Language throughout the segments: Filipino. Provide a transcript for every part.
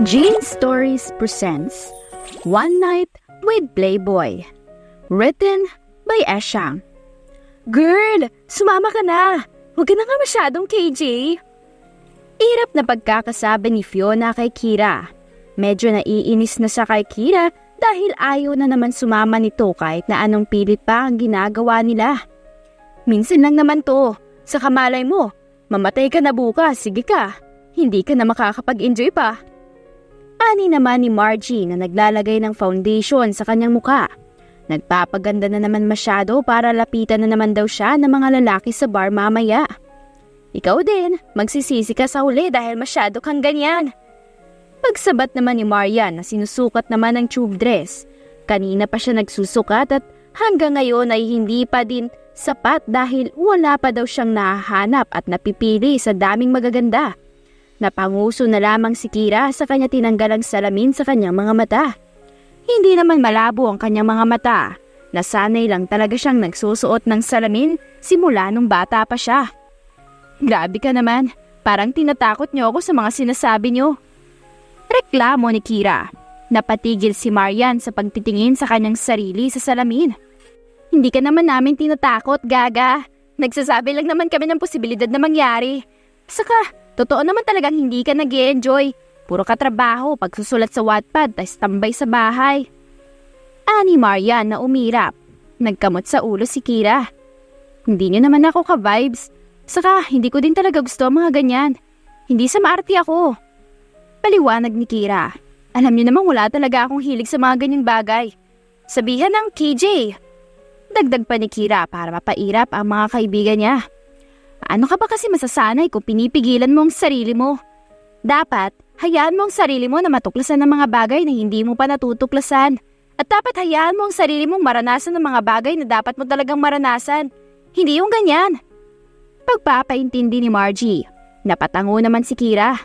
Jean Stories presents One Night with Playboy. Written by Eshang. Girl, sumama ka na. Huwag ka na nga masyadong KJ. Irap na pagkakasabi ni Fiona kay Kira. Medyo naiinis na siya kay Kira dahil ayaw na naman sumama nito kahit na anong pilit pa ang ginagawa nila. Minsan lang naman to. Sa kamalay mo, mamatay ka na bukas, sige ka. Hindi ka na makakapag-enjoy pa. Ani naman ni Margie na naglalagay ng foundation sa kanyang muka. Nagpapaganda na naman masyado para lapitan na naman daw siya ng mga lalaki sa bar mamaya. Ikaw din, magsisisi ka sa huli dahil masyado kang ganyan. Pagsabat naman ni Marian na sinusukat naman ng tube dress. Kanina pa siya nagsusukat at hanggang ngayon ay hindi pa din sapat dahil wala pa daw siyang nahahanap at napipili sa daming magaganda. Napanguso na lamang si Kira sa kanya tinanggalang salamin sa kanyang mga mata. Hindi naman malabo ang kanyang mga mata. Nasanay lang talaga siyang nagsusuot ng salamin simula nung bata pa siya. Grabe ka naman, parang tinatakot niyo ako sa mga sinasabi niyo. Reklamo ni Kira. Napatigil si Marian sa pagtitingin sa kanyang sarili sa salamin. Hindi ka naman namin tinatakot, Gaga. Nagsasabi lang naman kami ng posibilidad na mangyari. Saka, totoo naman talagang hindi ka nag-i-enjoy. Puro ka trabaho, pagsusulat sa Wattpad, tas tambay sa bahay. Ani Marian na umirap. Nagkamot sa ulo si Kira. Hindi niyo naman ako ka-vibes. Saka, hindi ko din talaga gusto ang mga ganyan. Hindi sa maarte ako. Paliwanag ni Kira. Alam niyo naman wala talaga akong hilig sa mga ganyang bagay. Sabihan ng KJ. Dagdag pa ni Kira para mapairap ang mga kaibigan niya. Ano ka ba kasi masasanay kung pinipigilan mo ang sarili mo? Dapat, hayaan mo ang sarili mo na matuklasan ng mga bagay na hindi mo pa natutuklasan. At dapat hayaan mo ang sarili mong maranasan ng mga bagay na dapat mo talagang maranasan. Hindi yung ganyan. Pagpapaintindi ni Margie. Napatango naman si Kira.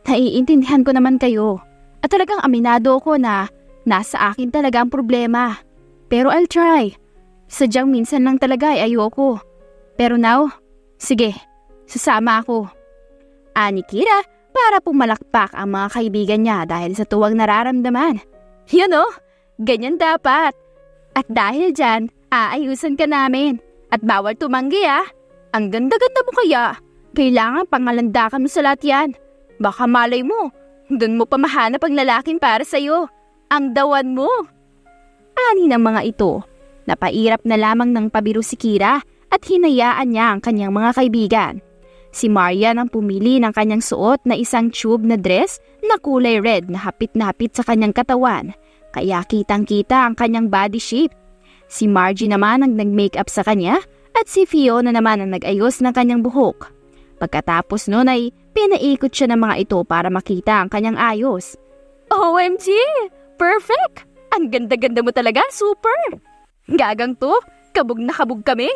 Naiintindihan ko naman kayo. At talagang aminado ako na nasa akin talaga ang problema. Pero I'll try. Sadyang minsan lang talaga ay ayoko. Pero now, sige, sasama ako. Ani Kira para pumalakpak ang mga kaibigan niya dahil sa tuwang nararamdaman. Yun o, ganyan dapat. At dahil dyan, aayusan ka namin. At bawal tumanggi ah. Ang ganda-ganda mo kaya. Kailangan pangalandakan mo sa lahat yan. Baka malay mo, dun mo pa mahanap ang lalaking para sa'yo. Ang dawan mo. Ani ng mga ito. Napairap na lamang ng pabiro si Kira at hinayaan niya ang kanyang mga kaibigan. Si Marian ang pumili ng kanyang suot na isang tube na dress na kulay red na hapit sa kanyang katawan. Kaya kitang-kita ang kanyang body shape. Si Margie naman ang nag-makeup sa kanya at si Fiona naman ang nag-ayos ng kanyang buhok. Pagkatapos nun ay pinaikot siya ng mga ito para makita ang kanyang ayos. OMG! Perfect! Ang ganda-ganda mo talaga, super! Gagang to, kabog na kabog kami.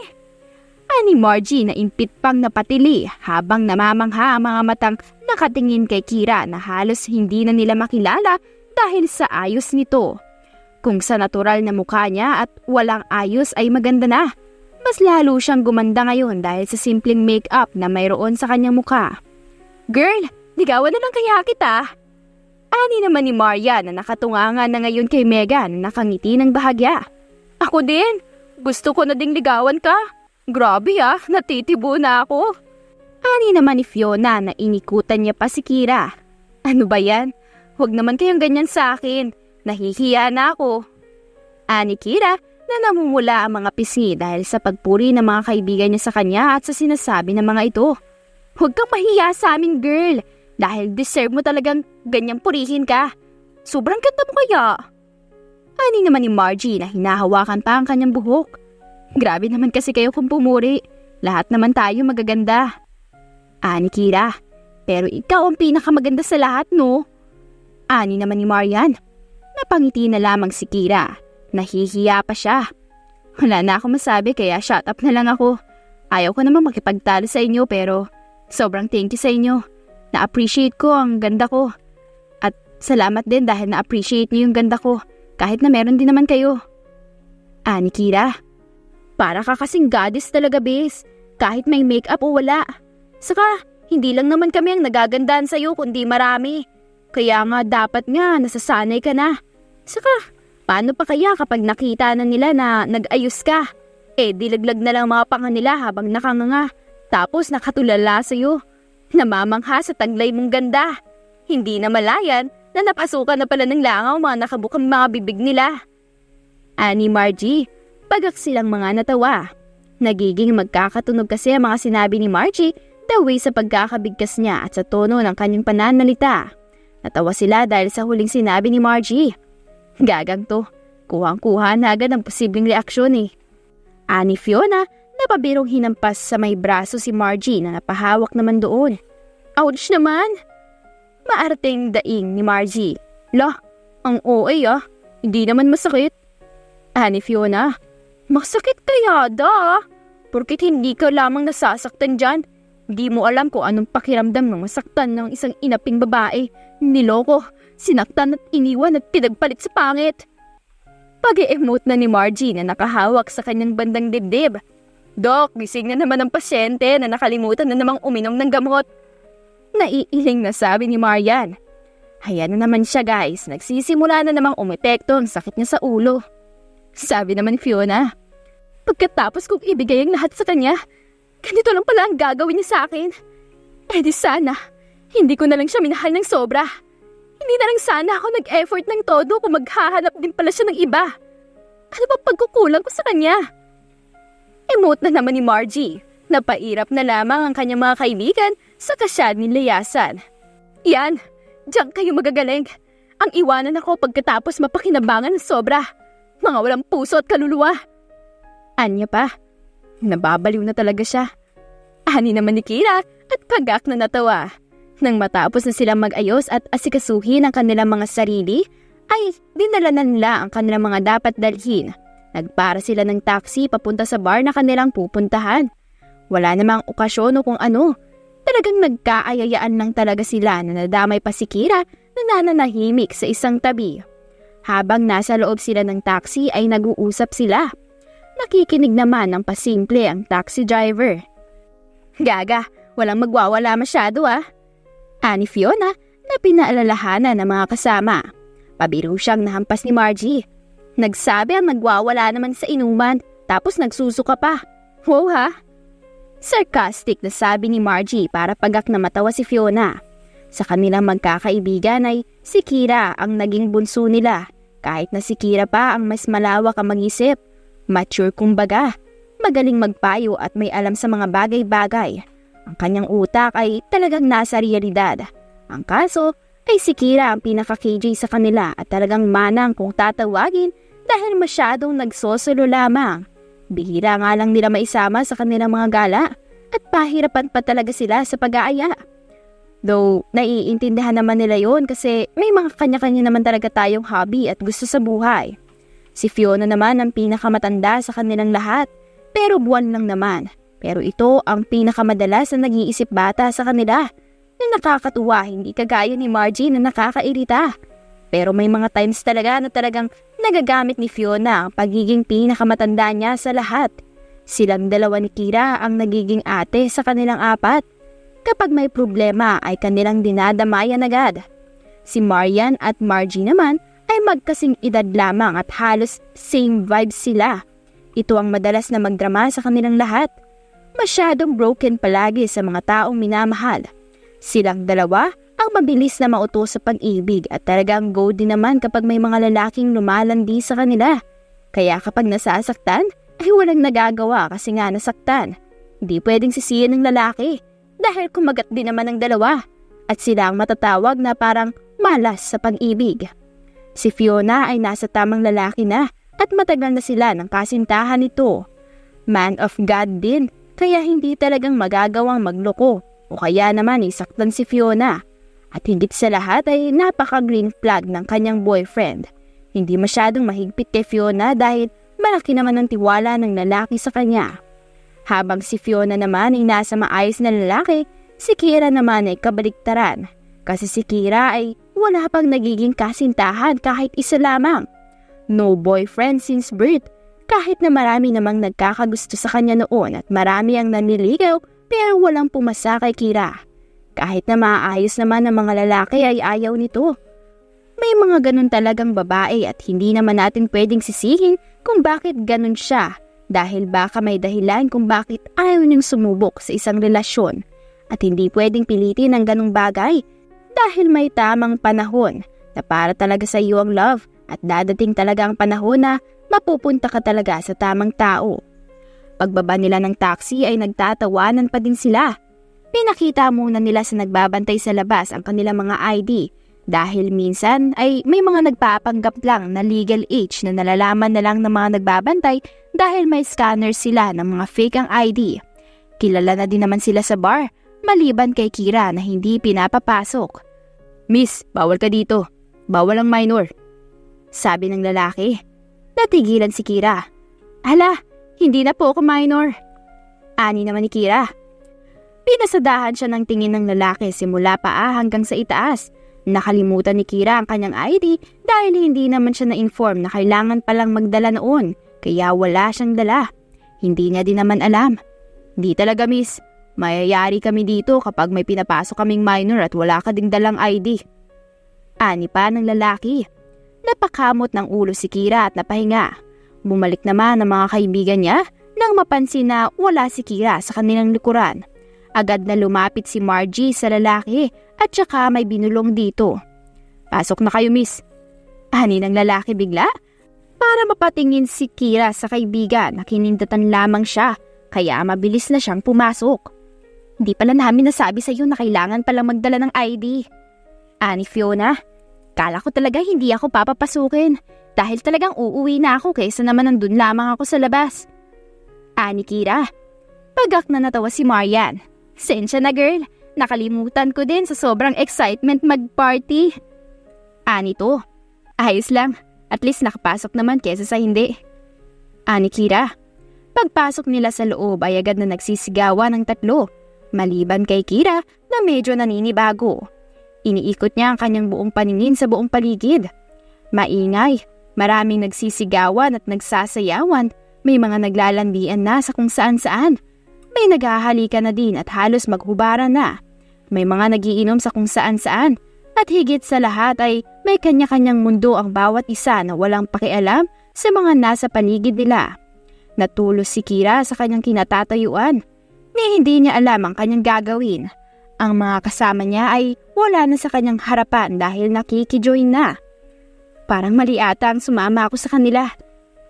Ani Margie na impit pang napatili habang namamangha ang mga matang nakatingin kay Kira na halos hindi na nila makilala dahil sa ayos nito. Kung sa natural na mukha niya at walang ayos ay maganda na, mas lalo siyang gumanda ngayon dahil sa simpleng make-up na mayroon sa kanyang mukha. Girl, ligawan na lang kaya kita. Ani naman ni Maria na nakatungangan na ngayon kay Megan na nakangiti ng bahagya. Ako din, gusto ko na ding ligawan ka. Grabe ah, natitibo na ako. Ani naman ni Fiona na inikutan niya pa si Kira. Ano ba yan? Huwag naman kayong ganyan sa akin. Nahihiya na ako. Ani Kira na namumula ang mga pisngi dahil sa pagpuri ng mga kaibigan niya sa kanya at sa sinasabi ng mga ito. Huwag kang mahiya sa amin, girl. Dahil deserve mo talagang ganyang purihin ka. Sobrang ganda mo kaya. Ani naman ni Margie na hinahawakan pa ang kanyang buhok. Grabe naman kasi kayo kung pumuri. Lahat naman tayo magaganda. Ani Kira, pero ikaw ang pinakamaganda sa lahat, no? Ani naman ni Marian. Napangiti na lamang si Kira. Nahihiya pa siya. Wala na akong masabi kaya shut up na lang ako. Ayaw ko naman makipagtalo sa inyo pero sobrang thank you sa inyo. Na-appreciate ko ang ganda ko. At salamat din dahil na-appreciate niyo yung ganda ko. Kahit na meron din naman kayo. Ani Kira, para ka kasing goddess talaga, bes. Kahit may makeup o wala. Saka, hindi lang naman kami ang nagagandahan sa'yo kundi marami. Kaya nga dapat nga nasasanay ka na. Saka, paano pa kaya kapag nakita na nila na nag-ayos ka? Dilaglag na lang mga panga nila habang nakanganga. Tapos nakatulala sa'yo. Namamangha sa taglay mong ganda. Hindi na malayan na napasukan na pala ng langaw mga nakabukang mga bibig nila. Ani Margie, pagak silang mga natawa. Nagiging magkakatunog kasi ang mga sinabi ni Margie the way sa pagkakabigkas niya at sa tono ng kanyang pananalita. Natawa sila dahil sa huling sinabi ni Margie. Gagang to, kuhang-kuha na agad ang posibleng reaksyon eh. Ani Fiona, napabirong hinampas sa may braso si Margie na napahawak naman doon. Ouch naman! Maarteng daing ni Margie. Lah, ang OA hindi naman masakit. Ani Fiona, masakit kaya da? Porkit hindi ka lamang nasasaktan dyan. Di mo alam kung anong pakiramdam ng masaktan ng isang inaping babae. Niloko, sinaktan at iniwan at pinagpalit sa pangit. Pag-e-emote na ni Margie na nakahawak sa kanyang bandang dibdib. Dok, gising na naman ang pasyente na nakalimutan na namang uminom ng gamot. Naiiling na sabi ni Marian. Hayaan na naman siya guys, nagsisimula na namang umepekto ang sakit niya sa ulo. Sabi naman Fiona. Pagkatapos kong ibigay ang lahat sa kanya, ganito lang pala ang gagawin niya sa akin. Di sana, hindi ko na lang siya minahal ng sobra. Hindi na lang sana ako nag-effort ng todo kung maghahanap din pala siya ng iba. Ano ba pagkukulang ko sa kanya? Emote na naman ni Margie. Napairap na lamang ang kanyang mga kaibigan sa kasyad ni Layasan. Yan, diyan kayo magagaling. Ang iwanan ako pagkatapos mapakinabangan ng sobra. Mga walang puso at kaluluwa. Anya pa, nababaliw na talaga siya. Ani naman ni Kira at pagak na natawa. Nang matapos na silang mag-ayos at asikasuhin ang kanilang mga sarili, ay dinala na nila ang kanilang mga dapat dalhin. Nagpara sila ng taxi papunta sa bar na kanilang pupuntahan. Wala namang okasyon o kung ano. Talagang nagkaayayaan lang talaga sila na nadamay pa si Kira na nananahimik sa isang tabi. Habang nasa loob sila ng taxi ay nag-uusap sila. Nakikinig naman ng pasimple ang taxi driver. Gaga, walang magwawala masyado Ani Fiona na pinaalalahanan ng mga kasama. Pabiro siyang nahampas ni Margie. Nagsabi ang nagwawala naman sa inuman tapos nagsusuka pa. Wow Sarcastic na sabi ni Margie para pagak na matawa si Fiona. Sa kanilang magkakaibigan ay si Kira ang naging bunso nila. Kahit na si Kira pa ang mas malawak ang mag-isip. Mature kumbaga. Magaling magpayo at may alam sa mga bagay-bagay. Ang kanyang utak ay talagang nasa realidad. Ang kaso ay si Kira ang pinaka-KJ sa kanila at talagang manang kung tatawagin dahil masyadong nagsosolo lamang. Bihira nga lang nila maisama sa kanilang mga gala at pahirapan pa talaga sila sa pag-aaya. Though naiintindihan naman nila yon kasi may mga kanya-kanya naman talaga tayong hobby at gusto sa buhay. Si Fiona naman ang pinakamatanda sa kanilang lahat pero buwan lang naman. Pero ito ang pinakamadalas na nag-iisip bata sa kanila na nakakatuwa, hindi kagaya ni Margie na nakakairita. Pero may mga times talaga na talagang nagagamit ni Fiona ang pagiging pinakamatanda niya sa lahat. Silang dalawa ni Kira ang nagiging ate sa kanilang apat. Kapag may problema ay kanilang dinadamayan agad. Si Marian at Margie naman ay magkasing edad lamang at halos same vibes sila. Ito ang madalas na magdrama sa kanilang lahat. Masyadong broken palagi sa mga taong minamahal. Silang dalawa ang mabilis na mauto sa pag-ibig at talagang go din naman kapag may mga lalaking lumalandi sa kanila. Kaya kapag nasasaktan ay walang nagagawa kasi nga nasaktan. Hindi pwedeng sisihin ng lalaki dahil kumagat din naman ng dalawa at sila ang matatawag na parang malas sa pag-ibig. Si Fiona ay nasa tamang lalaki na at matagal na sila ng kasintahan nito. Man of God din. Kaya hindi talagang magagawang magloko o kaya naman isaktan si Fiona. At higit sa lahat ay napaka-green flag ng kanyang boyfriend. Hindi masyadong mahigpit kay Fiona dahil malaki naman ang tiwala ng lalaki sa kanya. Habang si Fiona naman ay nasa maayos na lalaki, si Kira naman ay kabaliktaran. Kasi si Kira ay wala pang nagiging kasintahan kahit isa lamang. No boyfriend since birth. Kahit na marami namang nagkakagusto sa kanya noon at marami ang nanliligaw pero walang pumasa kay Kira. Kahit na maayos naman ng mga lalaki ay ayaw nito. May mga ganun talagang babae at hindi naman natin pwedeng sisihin kung bakit ganun siya dahil baka may dahilan kung bakit ayaw niyang sumubok sa isang relasyon at hindi pwedeng pilitin ang ganung bagay dahil may tamang panahon na para talaga sa iyo ang love at dadating talaga ang panahon na mapupunta ka talaga sa tamang tao. Pagbaba nila ng taxi ay nagtatawanan pa din sila. Pinakita muna nila sa nagbabantay sa labas ang kanilang mga ID dahil minsan ay may mga nagpapanggap lang na legal age na nalalaman na lang ng mga nagbabantay dahil may scanner sila ng mga fake ang ID. Kilala na din naman sila sa bar, maliban kay Kira na hindi pinapapasok. "Miss, bawal ka dito. Bawal ang minor," sabi ng lalaki. Natigilan si Kira. "Hala, hindi na po ako minor." Ani naman ni Kira. Pinasadahan siya ng tingin ng lalaki simula paa hanggang sa itaas. Nakalimutan ni Kira ang kanyang ID dahil hindi naman siya na-inform na kailangan palang magdala noon, kaya wala siyang dala. Hindi niya din naman alam. "Di talaga, miss. Mayayari kami dito kapag may pinapasok kaming minor at wala ka ding dalang ID." Ani pa ng lalaki. Napakamot ng ulo si Kira at napahinga. Bumalik naman ang mga kaibigan niya nang mapansin na wala si Kira sa kanilang likuran. Agad na lumapit si Margie sa lalaki at saka may binulong dito. "Pasok na kayo, miss." Ani ng lalaki bigla para mapatingin si Kira sa kaibigan na kinindatan lamang siya kaya mabilis na siyang pumasok. "Di pala namin nasabi sa iyo na kailangan pala magdala ng ID." Ani Fiona. "Kala ko talaga hindi ako papapasukin dahil talagang uuwi na ako kaysa naman nandun lamang ako sa labas." Ani Kira. Pagak na natawa si Marian. "Sensya na girl, nakalimutan ko din sa sobrang excitement mag-party." Ani to. "Ayos lang, at least nakapasok naman kesa sa hindi." Ani Kira. Pagpasok nila sa loob ay agad na nagsisigawan ng tatlo, maliban kay Kira na medyo naninibago. Iniikot niya ang kanyang buong paningin sa buong paligid. Maingay, maraming nagsisigawan at nagsasayawan, may mga naglalandian na sa kung saan-saan. May naghahalikan na din at halos maghubaran na. May mga nagiinom sa kung saan-saan at higit sa lahat ay may kanya-kanyang mundo ang bawat isa na walang pakialam sa mga nasa paligid nila. Natulos si Kira sa kanyang kinatatayuan ni hindi niya alam ang kanyang gagawin. Ang mga kasama niya ay wala na sa kanyang harapan dahil nakikijoin na. Parang mali ata ang sumama ako sa kanila.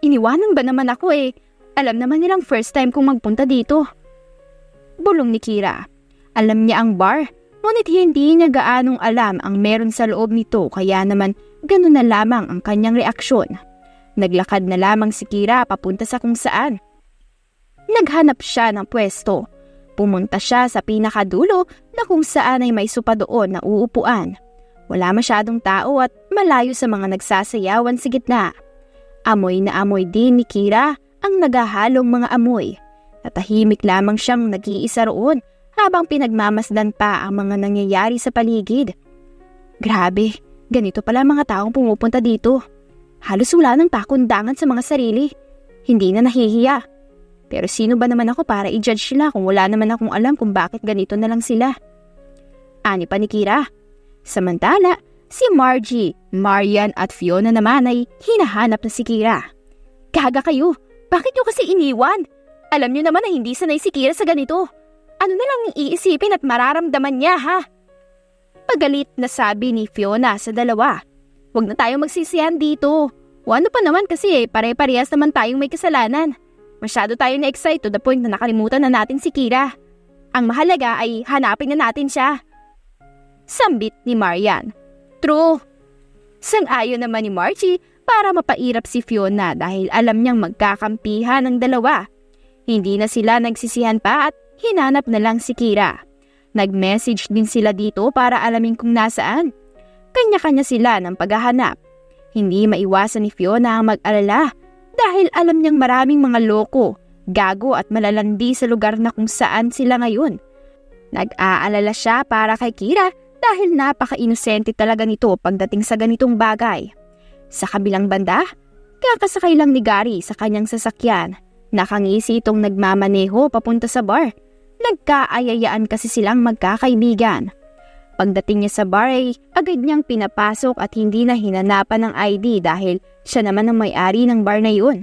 Iniwanan ba naman ako eh? Alam naman nilang first time kong magpunta dito. Bulong ni Kira. Alam niya ang bar, ngunit hindi niya gaanong alam ang meron sa loob nito kaya naman ganun na lamang ang kanyang reaksyon. Naglakad na lamang si Kira papunta sa kung saan. Naghanap siya ng pwesto. Pumunta siya sa pinakadulo na kung saan ay may sopa doon na uupuan. Wala masyadong tao at malayo sa mga nagsasayawan sa gitna. Amoy na amoy din ni Kira ang nagahalong mga amoy. Natahimik lamang siyang nag-iisa roon habang pinagmamasdan pa ang mga nangyayari sa paligid. Grabe, ganito pala mga taong pumupunta dito. Halos wala ng pakundangan sa mga sarili. Hindi na nahihiya. Pero sino ba naman ako para i-judge sila kung wala naman akong alam kung bakit ganito na lang sila? Ani pa ni Kira. Samantala, si Margie, Marian at Fiona naman ay hinahanap na si Kira. Gaga kayo, bakit nyo kasi iniwan? Alam nyo naman na hindi sanay si Kira sa ganito. Ano na lang iisipin at mararamdaman niya ha? Pagalit na sabi ni Fiona sa dalawa. Huwag na tayong magsisihan dito. O ano pa naman kasi pare-parehas naman tayong may kasalanan. Masyado tayo na-excite to the point na nakalimutan na natin si Kira. Ang mahalaga ay hanapin na natin siya. Sambit ni Marian. True. Sang-ayon naman ni Margie para mapairap si Fiona dahil alam niyang magkakampihan ang dalawa. Hindi na sila nagsisihan pa at hinanap na lang si Kira. Nag-message din sila dito para alamin kung nasaan. Kanya-kanya sila ng paghahanap. Hindi maiwasan ni Fiona ang mag-alala dahil alam niyang maraming mga loko, gago at malalandi sa lugar na kung saan sila ngayon. Nag-aalala siya para kay Kira dahil napaka-inosente talaga nito pagdating sa ganitong bagay. Sa kabilang banda, kakasakay lang ni Gary sa kanyang sasakyan. Nakangisi itong nagmamaneho papunta sa bar. Nagkaayayaan kasi silang magkakaibigan. Pagdating niya sa bar ay agad niyang pinapasok at hindi na hinanapan ng ID dahil siya naman ang may-ari ng bar na yun.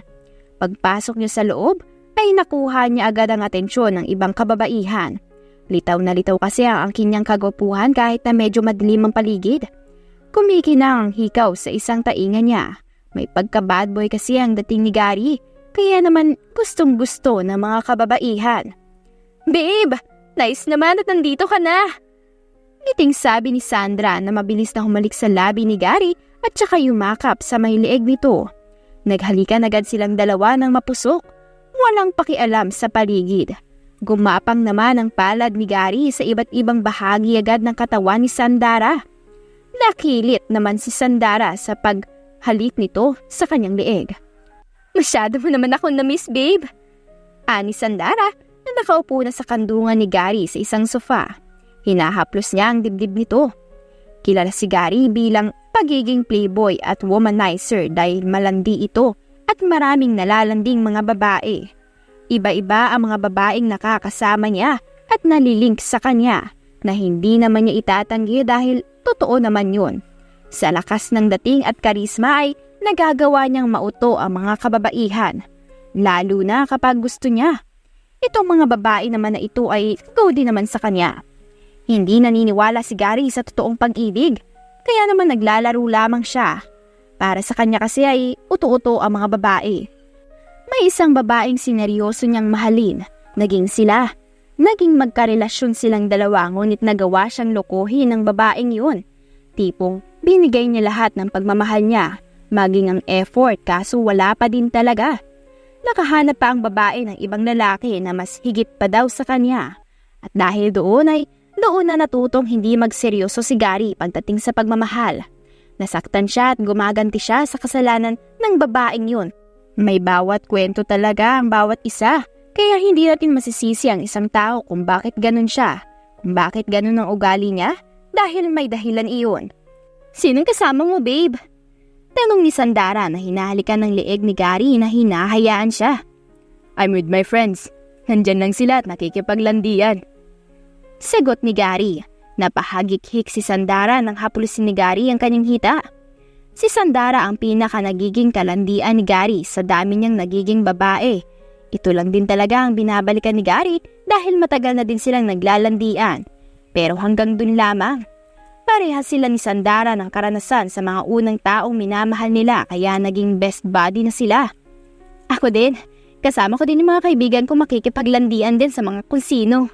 Pagpasok niya sa loob ay nakuha niya agad ang atensyon ng ibang kababaihan. Litaw na litaw kasi ang angkin niyang kagwapuhan kahit na medyo madilim ang paligid. Kumikinang ang hikaw sa isang tainga niya. May pagka-bad boy kasi ang dating ni Gary, kaya naman gustong gusto ng mga kababaihan. "Babe, nice naman at nandito ka na!" Ngiting sabi ni Sandra na mabilis na humalik sa labi ni Gary at saka yumakap sa may leeg nito. Naghalikan agad silang dalawa ng mapusok, walang pakialam sa paligid. Gumapang naman ang palad ni Gary sa iba't ibang bahagi agad ng katawan ni Sandara. Nakilit naman si Sandara sa paghalik nito sa kanyang leeg. "Masyado mo naman ako na-miss, babe," ani Sandara na nakaupo na sa kandungan ni Gary sa isang sofa. Hinahaplos niya ang dibdib nito. Kilala si Gary bilang pagiging playboy at womanizer dahil malandi ito at maraming nalalanding mga babae. Iba-iba ang mga babaeng nakakasama niya at nalilink sa kanya na hindi naman niya itatanggi dahil totoo naman yun. Sa lakas ng dating at karisma ay nagagawa niyang mauto ang mga kababaihan, lalo na kapag gusto niya. Itong mga babae naman na ito ay go din naman sa kanya. Hindi naniniwala si Gary sa totoong pag-ibig, kaya naman naglalaro lamang siya. Para sa kanya kasi ay uto-uto ang mga babae. May isang babaeng sineryoso niyang mahalin, naging sila. Naging magkarelasyon silang dalawa ngunit nagawa siyang lokohin ng babaeng yun. Tipong binigay niya lahat ng pagmamahal niya, maging ang effort kaso wala pa din talaga. Nakahanap pa ang babae ng ibang lalaki na mas higit pa daw sa kanya. At dahil doon na natutong hindi magseryoso si Gary pagdating sa pagmamahal. Nasaktan siya at gumaganti siya sa kasalanan ng babaeng yun. May bawat kwento talaga ang bawat isa, kaya hindi natin masisisi ang isang tao kung bakit ganun siya, kung bakit ganun ang ugali niya, dahil may dahilan iyon. "Sinong kasama mo, babe?" Tanong ni Sandara na hinahalikan ng leeg ni Gary na hinahayaan siya. "I'm with my friends. Nandyan lang sila at nakikipaglandian." Sagot ni Gary. Napahagik-hik si Sandara nang haplusin ni Gary ang kanyang hita. Si Sandara ang pinaka nagiging kalandian ni Gary sa dami niyang nagiging babae. Ito lang din talaga ang binabalikan ni Gary dahil matagal na din silang naglalandian. Pero hanggang dun lamang. Parehas sila ni Sandara ng karanasan sa mga unang taong minamahal nila kaya naging best buddy na sila. "Ako din. Kasama ko din yung mga kaibigan ko makikipaglandian din sa mga kung sino."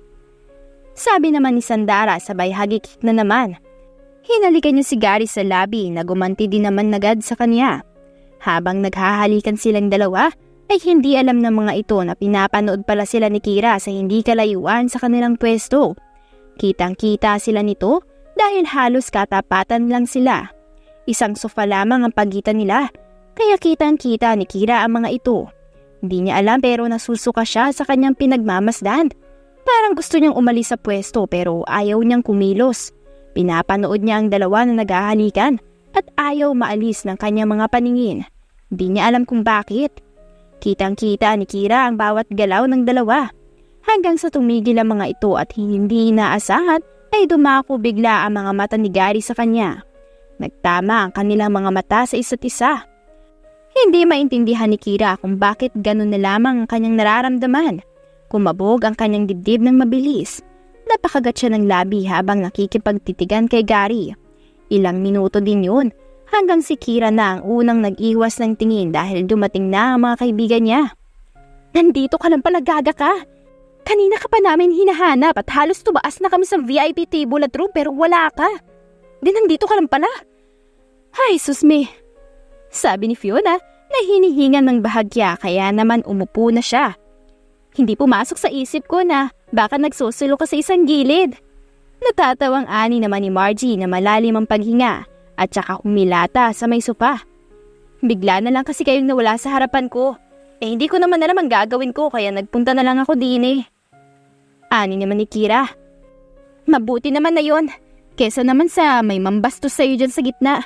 Sabi naman ni Sandara sabay hagik na naman. Hinalikan niya si Gary sa labi na gumanti din naman agad sa kanya. Habang naghahalikan silang dalawa, ay hindi alam ng mga ito na pinapanood pala sila ni Kira sa hindi kalayuan sa kanilang pwesto. Kitang-kita sila nito dahil halos katapatan lang sila. Isang sofa lamang ang pagitan nila, kaya kitang-kita ni Kira ang mga ito. Hindi niya alam pero nasusuka siya sa kanyang pinagmamasdan. Parang gusto niyang umalis sa pwesto pero ayaw niyang kumilos. Pinapanood niya ang dalawa na naghahalikan at ayaw maalis ng kanyang mga paningin. Hindi niya alam kung bakit. Kitang-kita ni Kira ang bawat galaw ng dalawa. Hanggang sa tumigil ang mga ito at hindi inaasahan ay dumako bigla ang mga mata ni Gary sa kanya. Nagtama ang kanilang mga mata sa isa't isa. Hindi maintindihan ni Kira kung bakit ganun na lamang ang kanyang nararamdaman. Kumabog ang kanyang dibdib ng mabilis. Napakagat siya ng labi habang nakikipagtitigan kay Gary. Ilang minuto din yun hanggang si Kira na ang unang nag-iwas ng tingin dahil dumating na ang mga kaibigan niya. "Nandito ka lang pala, gaga ka. Kanina ka pa namin hinahanap at halos tumaas na kami sa VIP table at room pero wala ka. Nandito ka lang pala." "Ay, susme," sabi ni Fiona na hinihingan ng bahagya kaya naman umupo na siya. "Hindi pumasok sa isip ko na baka nagsusulo ka sa isang gilid." Natatawang ani naman ni Margie na malalim ang paghinga at saka humilata sa may sopa. "Bigla na lang kasi kayong nawala sa harapan ko. Hindi ko naman alam ang gagawin ko kaya nagpunta na lang ako din eh." Ani naman ni Kira. "Mabuti naman na yon. Kesa naman sa may mambastos sa'yo dyan sa gitna.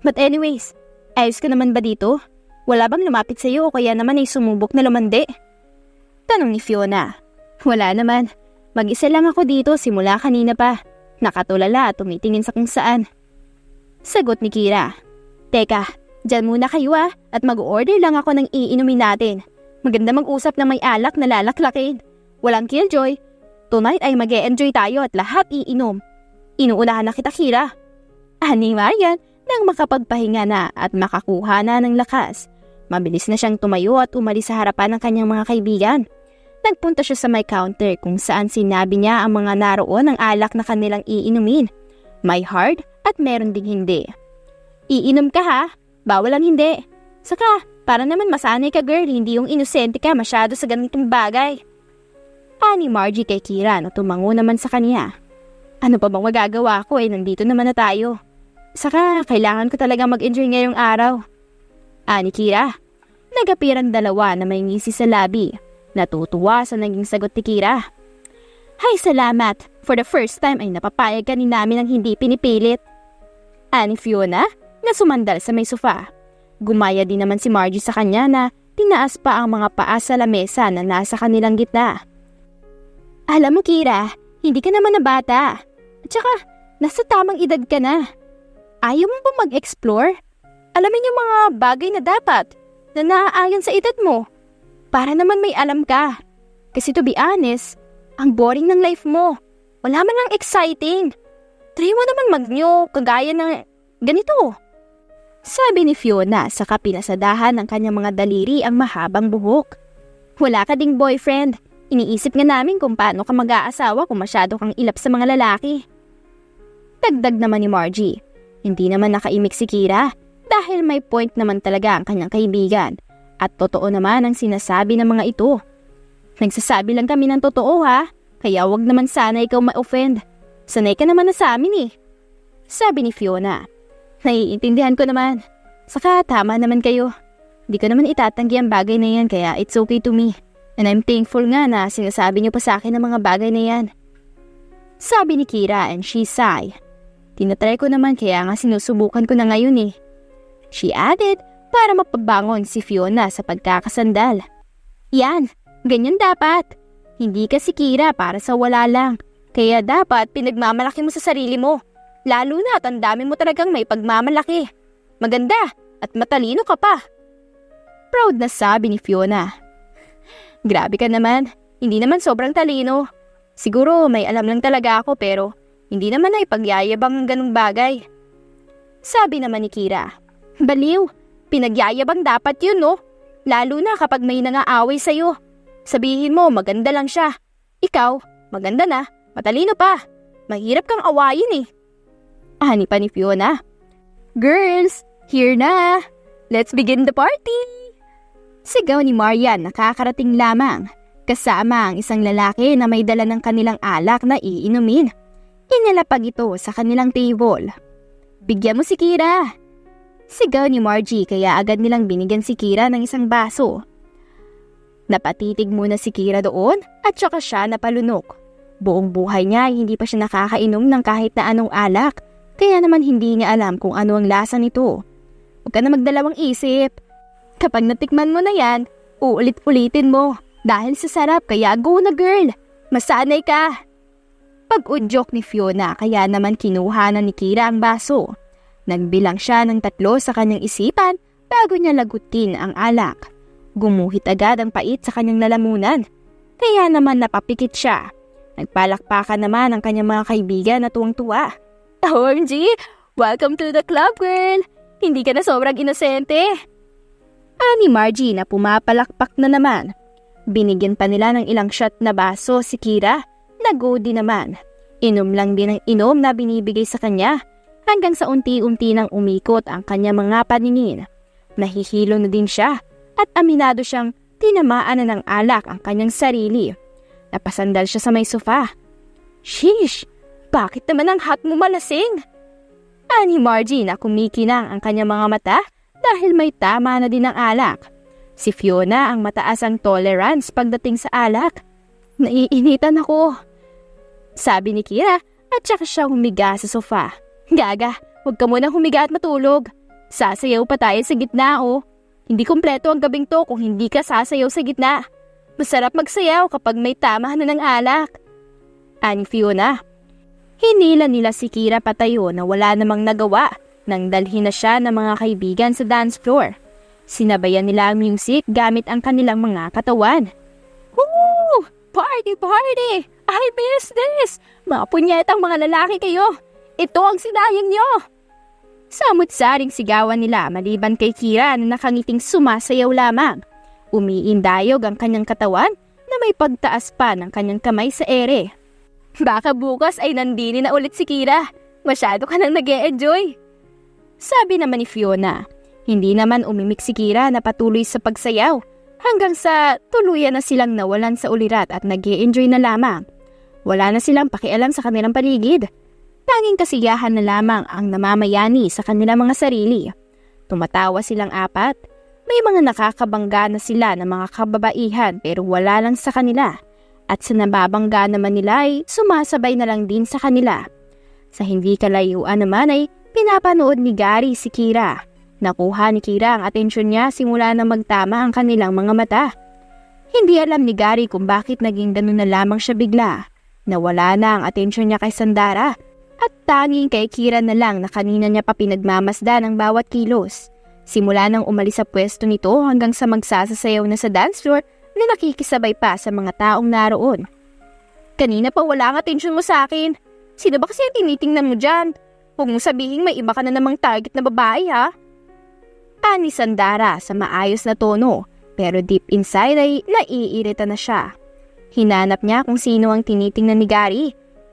But anyways, ayos ka naman ba dito? Wala bang lumapit sa'yo o kaya naman ay sumubok na lumandi?" Tanong ni Fiona. "Wala naman. Mag-isa lang ako dito simula kanina pa. Nakatulala at tumitingin sa kung saan. Sagot ni Kira. Teka, dyan muna kayo at mag-order lang ako ng iinumin natin. Maganda mag-usap na may alak na lalaklakin. Walang killjoy. Tonight ay mag-e-enjoy tayo at lahat iinom. Inuunahan na kita, Kira. Ani Marian nang makapagpahinga na at makakuha na ng lakas. Mabilis na siyang tumayo at umalis sa harapan ng kanyang mga kaibigan. Nagpunta siya sa may counter kung saan sinabi niya ang mga naroon ng alak na kanilang iinumin. May hard at meron ding hindi. Iinom ka ha? Bawal ang hindi. Saka, para naman masanay ka girl, hindi yung inosente ka masyado sa ganitong bagay. Ani Margie kay Kira na tumango naman sa kanya. Ano pa bang magagawa ko nandito naman na tayo. Saka, kailangan ko talaga mag-enjoy ngayong araw. Ani Kira. Nagapirang dalawa na may ngisi sa labi. Natutuwa sa naging sagot ni Kira. Hay salamat, for the first time ay napapayag ka ni namin ng hindi pinipilit. Ani Fiona na sumandal sa may sofa. Gumaya din naman si Margie sa kanya na tinaas pa ang mga paa sa lamesa na nasa kanilang gitna. Alam mo Kira, hindi ka naman na bata. At saka, nasa tamang edad ka na. Ayaw mo ba mag-explore? Alamin yung mga bagay na dapat na naaayon sa edad mo. Para naman may alam ka. Kasi to be honest, ang boring ng life mo. Wala man lang exciting. Try mo naman mag-new kagaya ng ganito. Sabi ni Fiona sa kapinasadahan ng kanyang mga daliri ang mahabang buhok. Wala ka ding boyfriend. Iniisip nga namin kung paano ka mag-aasawa kung masyado kang ilap sa mga lalaki. Dagdag naman ni Margie. Hindi naman nakaimik si Kira dahil may point naman talaga ang kanyang kaibigan. At totoo naman ang sinasabi ng mga ito. Nagsasabi lang kami ng totoo ha, kaya wag naman sana ikaw ma-offend. Sanay ka naman na sa amin Sabi ni Fiona. Naiintindihan ko naman. Saka tama naman kayo. Di ko naman itatanggi ang bagay na yan kaya it's okay to me. And I'm thankful nga na sinasabi niyo pa sa akin ang mga bagay na yan. Sabi ni Kira and she sighed. Tinatry ko naman kaya nga sinusubukan ko na ngayon She added para mapabangon si Fiona sa pagkakasandal. Yan, ganyan dapat. Hindi ka si Kira para sa wala lang. Kaya dapat pinagmamalaki mo sa sarili mo. Lalo na at ang dami mo talagang may pagmamalaki. Maganda at matalino ka pa. Proud na sabi ni Fiona. Grabe ka naman, hindi naman sobrang talino. Siguro may alam lang talaga ako pero hindi naman ay pagyayabang ang ganung bagay. Sabi naman ni Kira. Baliw. Pinagyayabang dapat yun Lalo na kapag may nangaaway sa'yo. Sabihin mo maganda lang siya. Ikaw, maganda na, matalino pa. Mahirap kang awayin Ani pa ni Fiona. Girls, here na. Let's begin the party. Sigaw ni Marian nakakarating lamang. Kasama ang isang lalaki na may dala ng kanilang alak na iinumin. Inilapag ito sa kanilang table. Bigyan mo si Kira. Sigaw ni Margie kaya agad nilang binigyan si Kira ng isang baso. Napatitig muna si Kira doon at saka siya napalunok. Buong buhay niya ay hindi pa siya nakakainom ng kahit na anong alak, kaya naman hindi niya alam kung ano ang lasa nito. Huwag ka na magdalawang isip. Kapag natikman mo na yan, uulit-ulitin mo. Dahil sa sarap kaya go na girl. Masanay ka. Pag-udyok ni Fiona kaya naman kinuha na ni Kira ang baso. Nagbilang siya ng 3 sa kanyang isipan bago niya lagutin ang alak. Gumuhit agad ang pait sa kanyang lalamunan. Kaya naman napapikit siya. Nagpalakpakan naman ang kanyang mga kaibigan na tuwang-tuwa. OMG! Welcome to the club, girl! Hindi ka na sobrang inosente. Ani Margie na pumapalakpak na naman. Binigyan pa nila ng ilang shot na baso si Kira. Nago din naman. Inom lang din ang inom na binibigay sa kanya. Hanggang sa unti-unti nang umikot ang kanya mga paningin. Nahihilo na din siya at aminado siyang tinamaan na ng alak ang kanyang sarili. Napasandal siya sa may sofa. Sheesh! Bakit naman ang hot mo malasing? Ani Margie na kumikinang ang kanyang mga mata dahil may tama na din ang alak. Si Fiona ang mataas ang tolerance pagdating sa alak. Naiinitan ako. Sabi ni Kira at saka siya humiga sa sofa. Gaga, huwag ka munang humiga at matulog. Sasayaw pa tayo sa gitna Hindi kumpleto ang gabing to kung hindi ka sasayaw sa gitna. Masarap magsayaw kapag may tama na ng alak. ani Fiona. Hinila nila si Kira patayo na wala namang nagawa nang dalhin na siya ng mga kaibigan sa dance floor. Sinabayan nila ang music gamit ang kanilang mga katawan. Woo! Party, party! I miss this! Mga punyetang mga lalaki kayo! Ito ang sinayang nyo! Samut-saring sigawan nila maliban kay Kira na nakangiting sumasayaw lamang. Umiindayog ang kanyang katawan na may pagtaas pa ng kanyang kamay sa ere. Baka bukas ay nandini na ulit si Kira. Masyado ka nang nag-e-enjoy. Sabi naman ni Fiona. Hindi naman umimik si Kira na patuloy sa pagsayaw hanggang sa tuluyan na silang nawalan sa ulirat at nag-e-enjoy na lamang. Wala na silang pakialam sa kanilang paligid. Tanging kasiyahan na lamang ang namamayani sa kanilang mga sarili. Tumatawa silang apat. May mga nakakabangga na sila ng mga kababaihan pero wala lang sa kanila. At sa nababangga naman nila ay sumasabay na lang din sa kanila. Sa hindi kalayuan naman ay pinapanood ni Gary si Kira. Nakuha ni Kira ang atensyon niya simula na magtama ang kanilang mga mata. Hindi alam ni Gary kung bakit naging ganun na lamang siya bigla. Nawala na ang atensyon niya kay Sandara at tanging kay Kira na lang na kanina niya pa pinagmamasdan ang bawat kilos. Simula nang umalis sa pwesto nito hanggang sa magsasasayaw na sa dance floor na nakikisabay pa sa mga taong naroon. Kanina pa wala ang atensyon mo sa akin. Sino ba kasi tinitingnan mo dyan? Huwag mong sabihin may iba ka na namang target na babae ha? Ani Sandara sa maayos na tono pero deep inside ay naiirita na siya. Hinanap niya kung sino ang tinitingnan ni Gary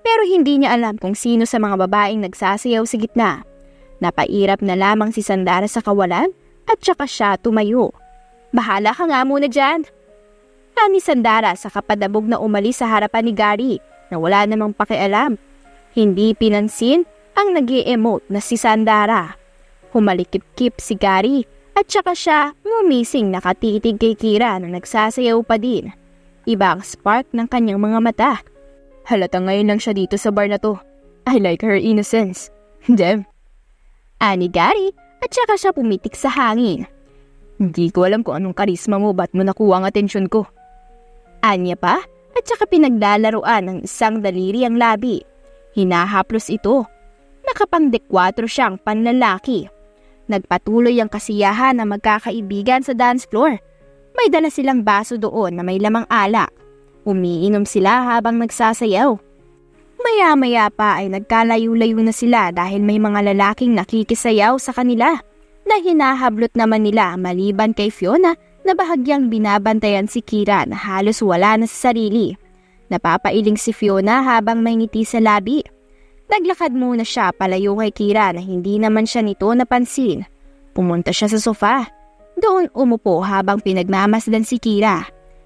pero hindi niya alam kung sino sa mga babaeng nagsasayaw sa gitna. Napairap na lamang si Sandara sa kawalan at saka siya tumayo. Bahala ka nga muna dyan. Ani Sandara sa kapadabog na umalis sa harapan ni Gary na wala namang pakialam. Hindi pinansin ang nag-e-emote na si Sandara. Humalikip-kip si Gary at saka siya ngumising nakatitig kay Kira na nagsasayaw pa din. Iba ang spark ng kanyang mga mata. Halata ngayon lang siya dito sa bar na to. I like her innocence. Dem. Ani Gary at saka siya pumitik sa hangin. Hindi ko alam kung anong karisma mo ba't mo nakuha ang atensyon ko. Anya pa at saka pinaglalaroan ng isang daliri ang labi. Hinahaplos ito. Nakapangdekwatro siyang panlalaki. Nagpatuloy ang kasiyahan ng magkakaibigan sa dance floor. May dala silang baso doon na may lamang alak. Umiinom sila habang nagsasayaw. Maya-maya pa ay nagkalayo-layo na sila dahil may mga lalaking nakikisayaw sa kanila na hinahablot naman nila maliban kay Fiona na bahagyang binabantayan si Kira na halos wala na sa sarili. Napapailing si Fiona habang may ngiti sa labi. Naglakad muna siya palayo kay Kira na hindi naman siya nito napansin. Pumunta siya sa sofa. Doon umupo habang pinagmamasdan si Kira.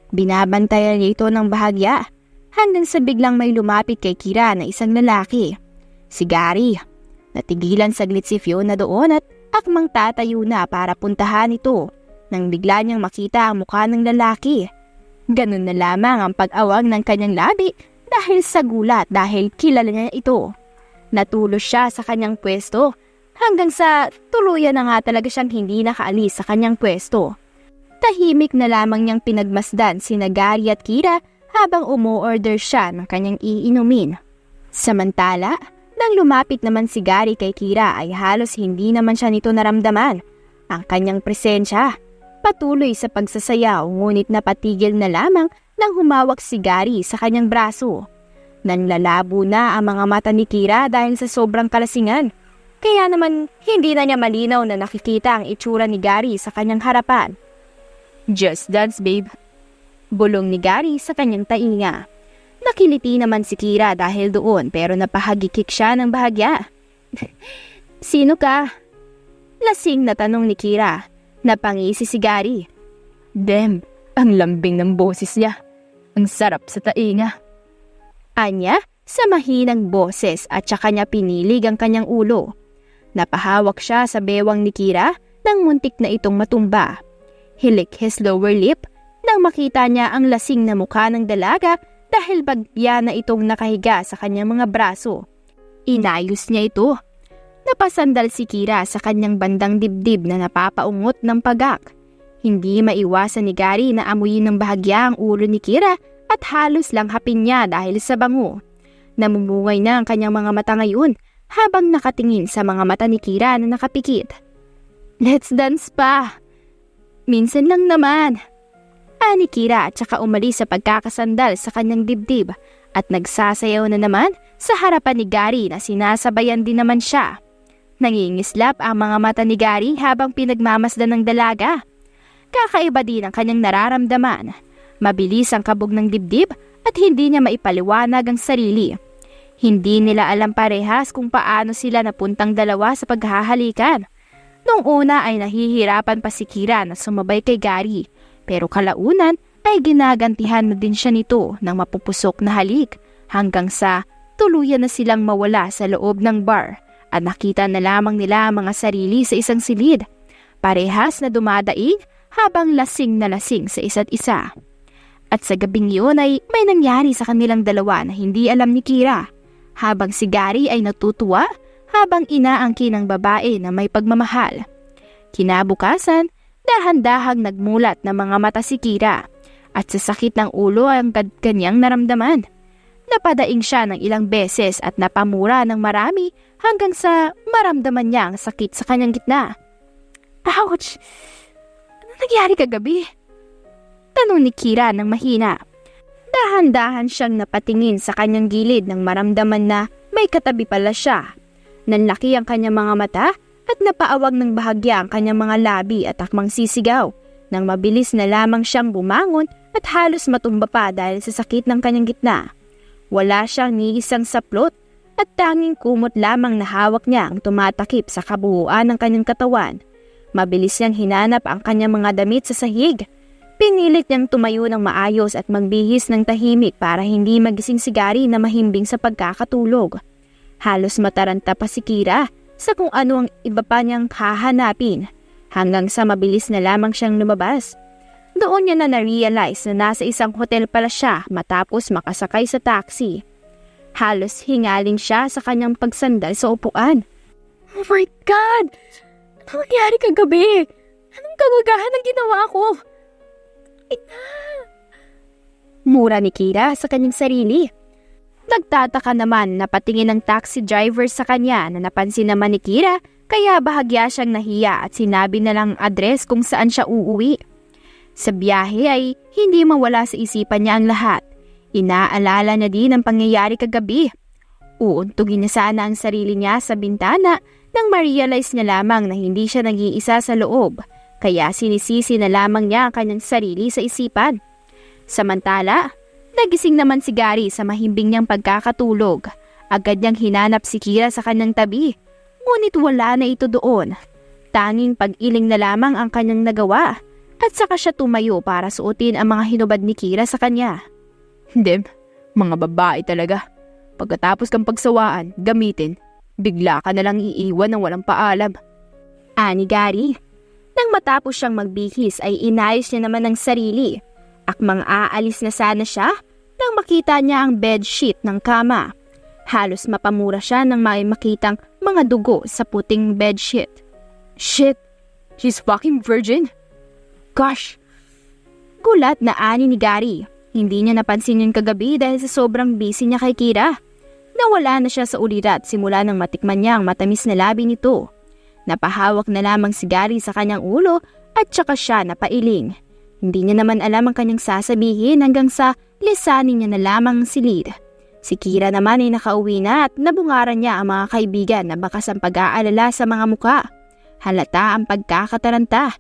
Binabantayan niya ito ng bahagya hanggang sa biglang may lumapit kay Kira na isang lalaki. Si Gary. Natigilan saglit si Fiona doon at akmang tatayo na para puntahan ito nang bigla niyang makita ang mukha ng lalaki. Ganun na lamang ang pag-awang ng kanyang labi dahil sa gulat dahil kilala niya ito. Natulos siya sa kanyang pwesto hanggang sa tuluyan na nga talaga siyang hindi nakaalis sa kanyang pwesto. Tahimik na lamang niyang pinagmasdan sina Gary at Kira habang umu-order siya ng kanyang iinumin. Samantala, nang lumapit naman si Gary kay Kira ay halos hindi naman siya nito naramdaman ang kanyang presensya. Patuloy sa pagsasayaw ngunit napatigil na lamang nang humawak si Gary sa kanyang braso. Nanlalabo na ang mga mata ni Kira dahil sa sobrang kalasingan. Kaya naman hindi na niya malinaw na nakikita ang itsura ni Gary sa kanyang harapan. Just dance, babe. Bulong ni Gary sa kanyang tainga. Nakiliti naman si Kira dahil doon pero napahagikik siya ng bahagya. Sino ka? Lasing na tanong ni Kira. Napangisi si Gary. Damn, ang lambing ng boses niya. Ang sarap sa tainga. Anya, sa mahinang boses at saka niya pinilig ang kanyang ulo. Napahawak siya sa bewang ni Kira nang muntik na itong matumba. Hilik his lower lip nang makita niya ang lasing na mukha ng dalaga dahil bagya na itong nakahiga sa kanyang mga braso. Inayos niya ito. Napasandal si Kira sa kanyang bandang dibdib na napapaungot ng pagak. Hindi maiwasan ni Gary na amuyin ng bahagya ang ulo ni Kira at halos lang hapin niya dahil sa bango. Namumungay na ang kanyang mga mata ngayon habang nakatingin sa mga mata ni Kira na nakapikit. Let's dance pa. Minsan lang naman. Ani Kira at saka umalis sa pagkakasandal sa kanyang dibdib at nagsasayaw na naman sa harapan ni Gary na sinasabayan din naman siya. Nangingislap ang mga mata ni Gary habang pinagmamasdan ng dalaga. Kakaiba din ang kanyang nararamdaman. Mabilis ang kabog ng dibdib at hindi niya maipaliwanag ang sarili. Hindi nila alam parehas kung paano sila napuntang dalawa sa paghahalikan. Noong una ay nahihirapan pa si Kira na sumabay kay Gary, pero kalaunan ay ginagantihan na din siya nito ng mapupusok na halik hanggang sa tuluyan na silang mawala sa loob ng bar at nakita na lamang nila ang mga sarili sa isang silid. Parehas na dumadaig habang lasing na lasing sa isa't isa. At sa gabing yun ay may nangyari sa kanilang dalawa na hindi alam ni Kira, habang si Gary ay natutuwa habang inaangkin ng babae na may pagmamahal. Kinabukasan, dahan-dahang nagmulat ng mga mata si Kira at sa sakit ng ulo ang kanyang naramdaman. Napadaing siya ng ilang beses at napamura ng marami hanggang sa maramdaman niya ang sakit sa kanyang gitna. Ouch! Ano nangyari kagabi? Tanong ni Kira ng mahina. Dahan-dahan siyang napatingin sa kanyang gilid nang maramdaman na may katabi pala siya. Nanlaki ang kanyang mga mata at napaawag ng bahagya ang kanyang mga labi at akmang sisigaw nang mabilis na lamang siyang bumangon at halos matumba pa dahil sa sakit ng kanyang gitna. Wala siyang ni isang saplot at tanging kumot lamang na hawak niya ang tumatakip sa kabuuan ng kanyang katawan. Mabilis niyang hinanap ang kanyang mga damit sa sahig. Pinilit niyang tumayo ng maayos at magbihis ng tahimik para hindi magising si Gary na mahimbing sa pagkakatulog. Halos mataranta pa si Kira sa kung ano ang iba pa niyang hahanapin hanggang sa mabilis na lamang siyang lumabas. Doon niya na na-realize na nasa isang hotel pala siya matapos makasakay sa taxi. Halos hingaling siya sa kanyang pagsandal sa upuan. Oh my God! Ano nangyari kagabi? Anong kagagahan ang ginawa ko? Ina! Mura ni Kira sa kanyang sarili. Nagtataka naman na patingin ng taxi driver sa kanya na napansin naman ni Kira kaya bahagya siyang nahiya at sinabi na lang address kung saan siya uuwi. Sa biyahe ay hindi mawala sa isipan niya ang lahat. Inaalala niya din ang pangyayari kagabi. Uuntugin niya sana ang sarili niya sa bintana nang ma-realize niya lamang na hindi siya nag-iisa sa loob. Kaya sinisisi na lamang niya ang kanyang sarili sa isipan. Samantala, nagising naman si Gary sa mahimbing niyang pagkakatulog. Agad niyang hinanap si Kira sa kanyang tabi. Ngunit wala na ito doon. Tanging pag-iling na lamang ang kanyang nagawa. At saka siya tumayo para suotin ang mga hinubad ni Kira sa kanya. Dem, mga babae talaga. Pagkatapos kang pagsawaan, gamitin, bigla ka nalang iiwan ng walang paalam. Ani Gary. Nang matapos siyang magbihis ay inayos niya naman ang sarili. Akmang aalis na sana siya nang makita niya ang bedsheet ng kama. Halos mapamura siya nang may makitang mga dugo sa puting bedsheet. Shit, she's fucking virgin. Gosh! Gulat na ani ni Gary. Hindi niya napansin yun kagabi dahil sa sobrang busy niya kay Kira. Nawala na siya sa ulirat simula nang matikman niya ang matamis na labi nito. Napahawak na lamang si Gary sa kanyang ulo at saka siya napailing. Hindi niya naman alam ang kanyang sasabihin hanggang sa lisanin niya na lamang ang silid. Si Kira naman ay nakauwi na at nabungaran niya ang mga kaibigan na bakas ang pag-aalala sa mga muka. Halata ang pagkakataranta.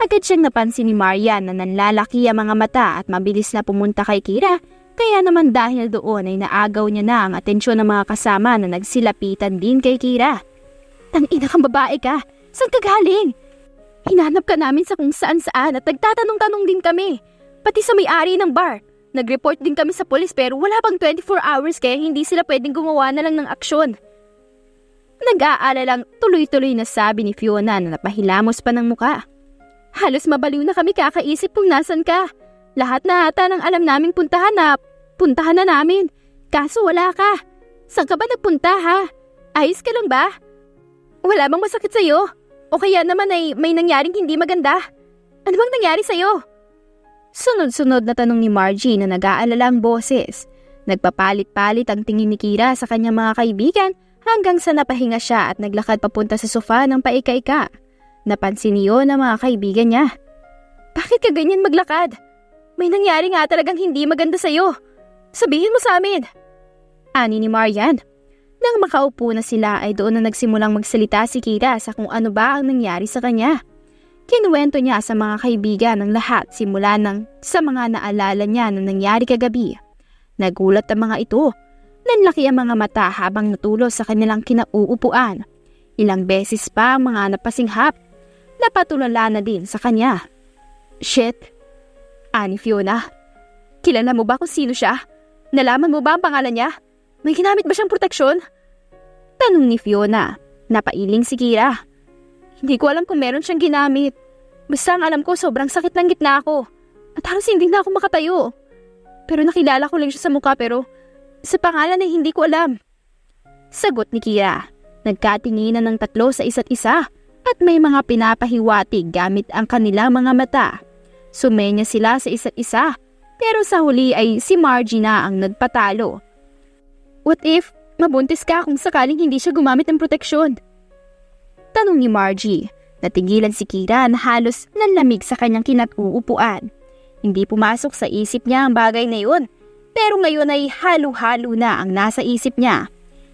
Agad siyang napansin ni Marian na nanlalaki ang mga mata at mabilis na pumunta kay Kira, kaya naman dahil doon ay naagaw niya na ang atensyon ng mga kasama na nagsilapitan din kay Kira. Tangina kang babae ka! Saan ka galing? Hinanap ka namin sa kung saan-saan at nagtatanong-tanong din kami. Pati sa may-ari ng bar. Nag-report din kami sa polis pero wala pang 24 hours kaya hindi sila pwedeng gumawa na lang ng aksyon. Nag-aalalang tuloy-tuloy na sabi ni Fiona na napahilamos pa ng muka. Halos mabaliw na kami kakaisip kung nasan ka. Lahat na ata ng alam naming puntahan na namin. Kaso wala ka. Saan ka ba nagpunta ha? Ayos ka lang ba? Wala bang masakit sa'yo? O kaya naman ay may nangyaring hindi maganda? Ano bang nangyari sa'yo? Sunod-sunod na tanong ni Margie na nag-aalala ang boses. Nagpapalit-palit ang tingin ni Kira sa kanyang mga kaibigan hanggang sa napahinga siya at naglakad papunta sa sofa ng paika-ika. Napansin niyo ng mga kaibigan niya. Bakit ka ganyan maglakad? May nangyari nga talagang hindi maganda sa'yo. Sabihin mo sa amin. Ani ni Marian. Nang makaupo na sila ay doon na nagsimulang magsalita si Kira sa kung ano ba ang nangyari sa kanya. Kinuwento niya sa mga kaibigan ng lahat simula sa mga naalala niya na nangyari kagabi. Nagulat ang mga ito. Nanlaki ang mga mata habang natulos sa kanilang kinauupuan. Ilang beses pa ang mga napasinghap. Napatulala na din sa kanya. Shit! Ani Fiona, kilala mo ba kung sino siya? Nalaman mo ba ang pangalan niya? May ginamit ba siyang proteksyon? Tanong ni Fiona. Napailing si Kira. Hindi ko alam kung meron siyang ginamit. Basta ang alam ko sobrang sakit ng gitna ako. At halos hindi na ako makatayo. Pero nakilala ko lang siya sa mukha pero sa pangalan ay hindi ko alam. Sagot ni Kira. Nagkatinginan ng tatlo sa isa't isa at may mga pinapahiwatig gamit ang kanilang mga mata. Sumenya sila sa isa't isa pero sa huli ay si Margie na ang nagpatalo. What if mabuntis ka kung sakaling hindi siya gumamit ng proteksyon? Tanong ni Margie. Natigilan si Kira na halos nanlamig sa kanyang kinatuupuan. Hindi pumasok sa isip niya ang bagay na yun. Pero ngayon ay halo-halo na ang nasa isip niya.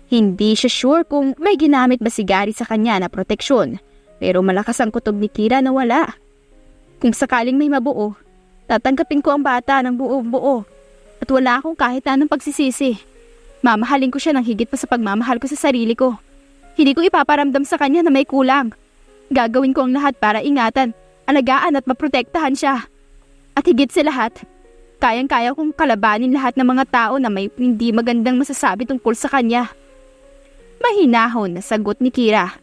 Hindi siya sure kung may ginamit ba si Gary sa kanya na proteksyon. Pero malakas ang kutob ni Kira na wala. Kung sakaling may mabuo, tatanggapin ko ang bata ng buo-buo. At wala akong kahit anong pagsisisi. Mamahalin ko siya ng higit pa sa pagmamahal ko sa sarili ko. Hindi ko ipaparamdam sa kanya na may kulang. Gagawin ko ang lahat para ingatan, alagaan at maprotektahan siya. At higit sa lahat, kayang-kaya kong kalabanin lahat ng mga tao na may hindi magandang masasabi tungkol sa kanya. Mahinahon na sagot ni Kira.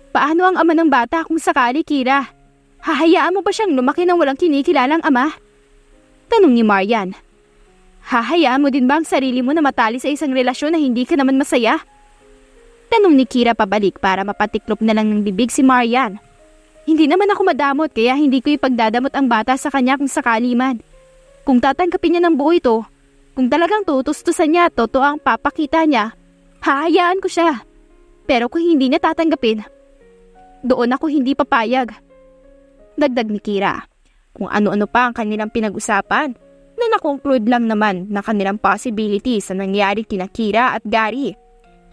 Paano ang ama ng bata kung sakali, Kira? Hahayaan mo ba siyang lumaki ng walang kinikilalang ama? Tanong ni Marian. Hahayaan mo din ba ang sarili mo na matali sa isang relasyon na hindi ka naman masaya? Tanong ni Kira pabalik para mapatiklop na lang ng bibig si Marian. Hindi naman ako madamot kaya hindi ko ipagdadamot ang bata sa kanya kung sakali man. Kung tatanggapin niya ng buo ito, kung talagang tutustusan niya at totoo ang papakita niya, hahayaan ko siya. Pero kung hindi niya tatanggapin, doon ako hindi papayag. Dagdag ni Kira. Kung ano-ano pa ang kanilang pinag-usapan, na nakonclude lang naman na kanilang possibility sa nangyari kina Kira at Gary.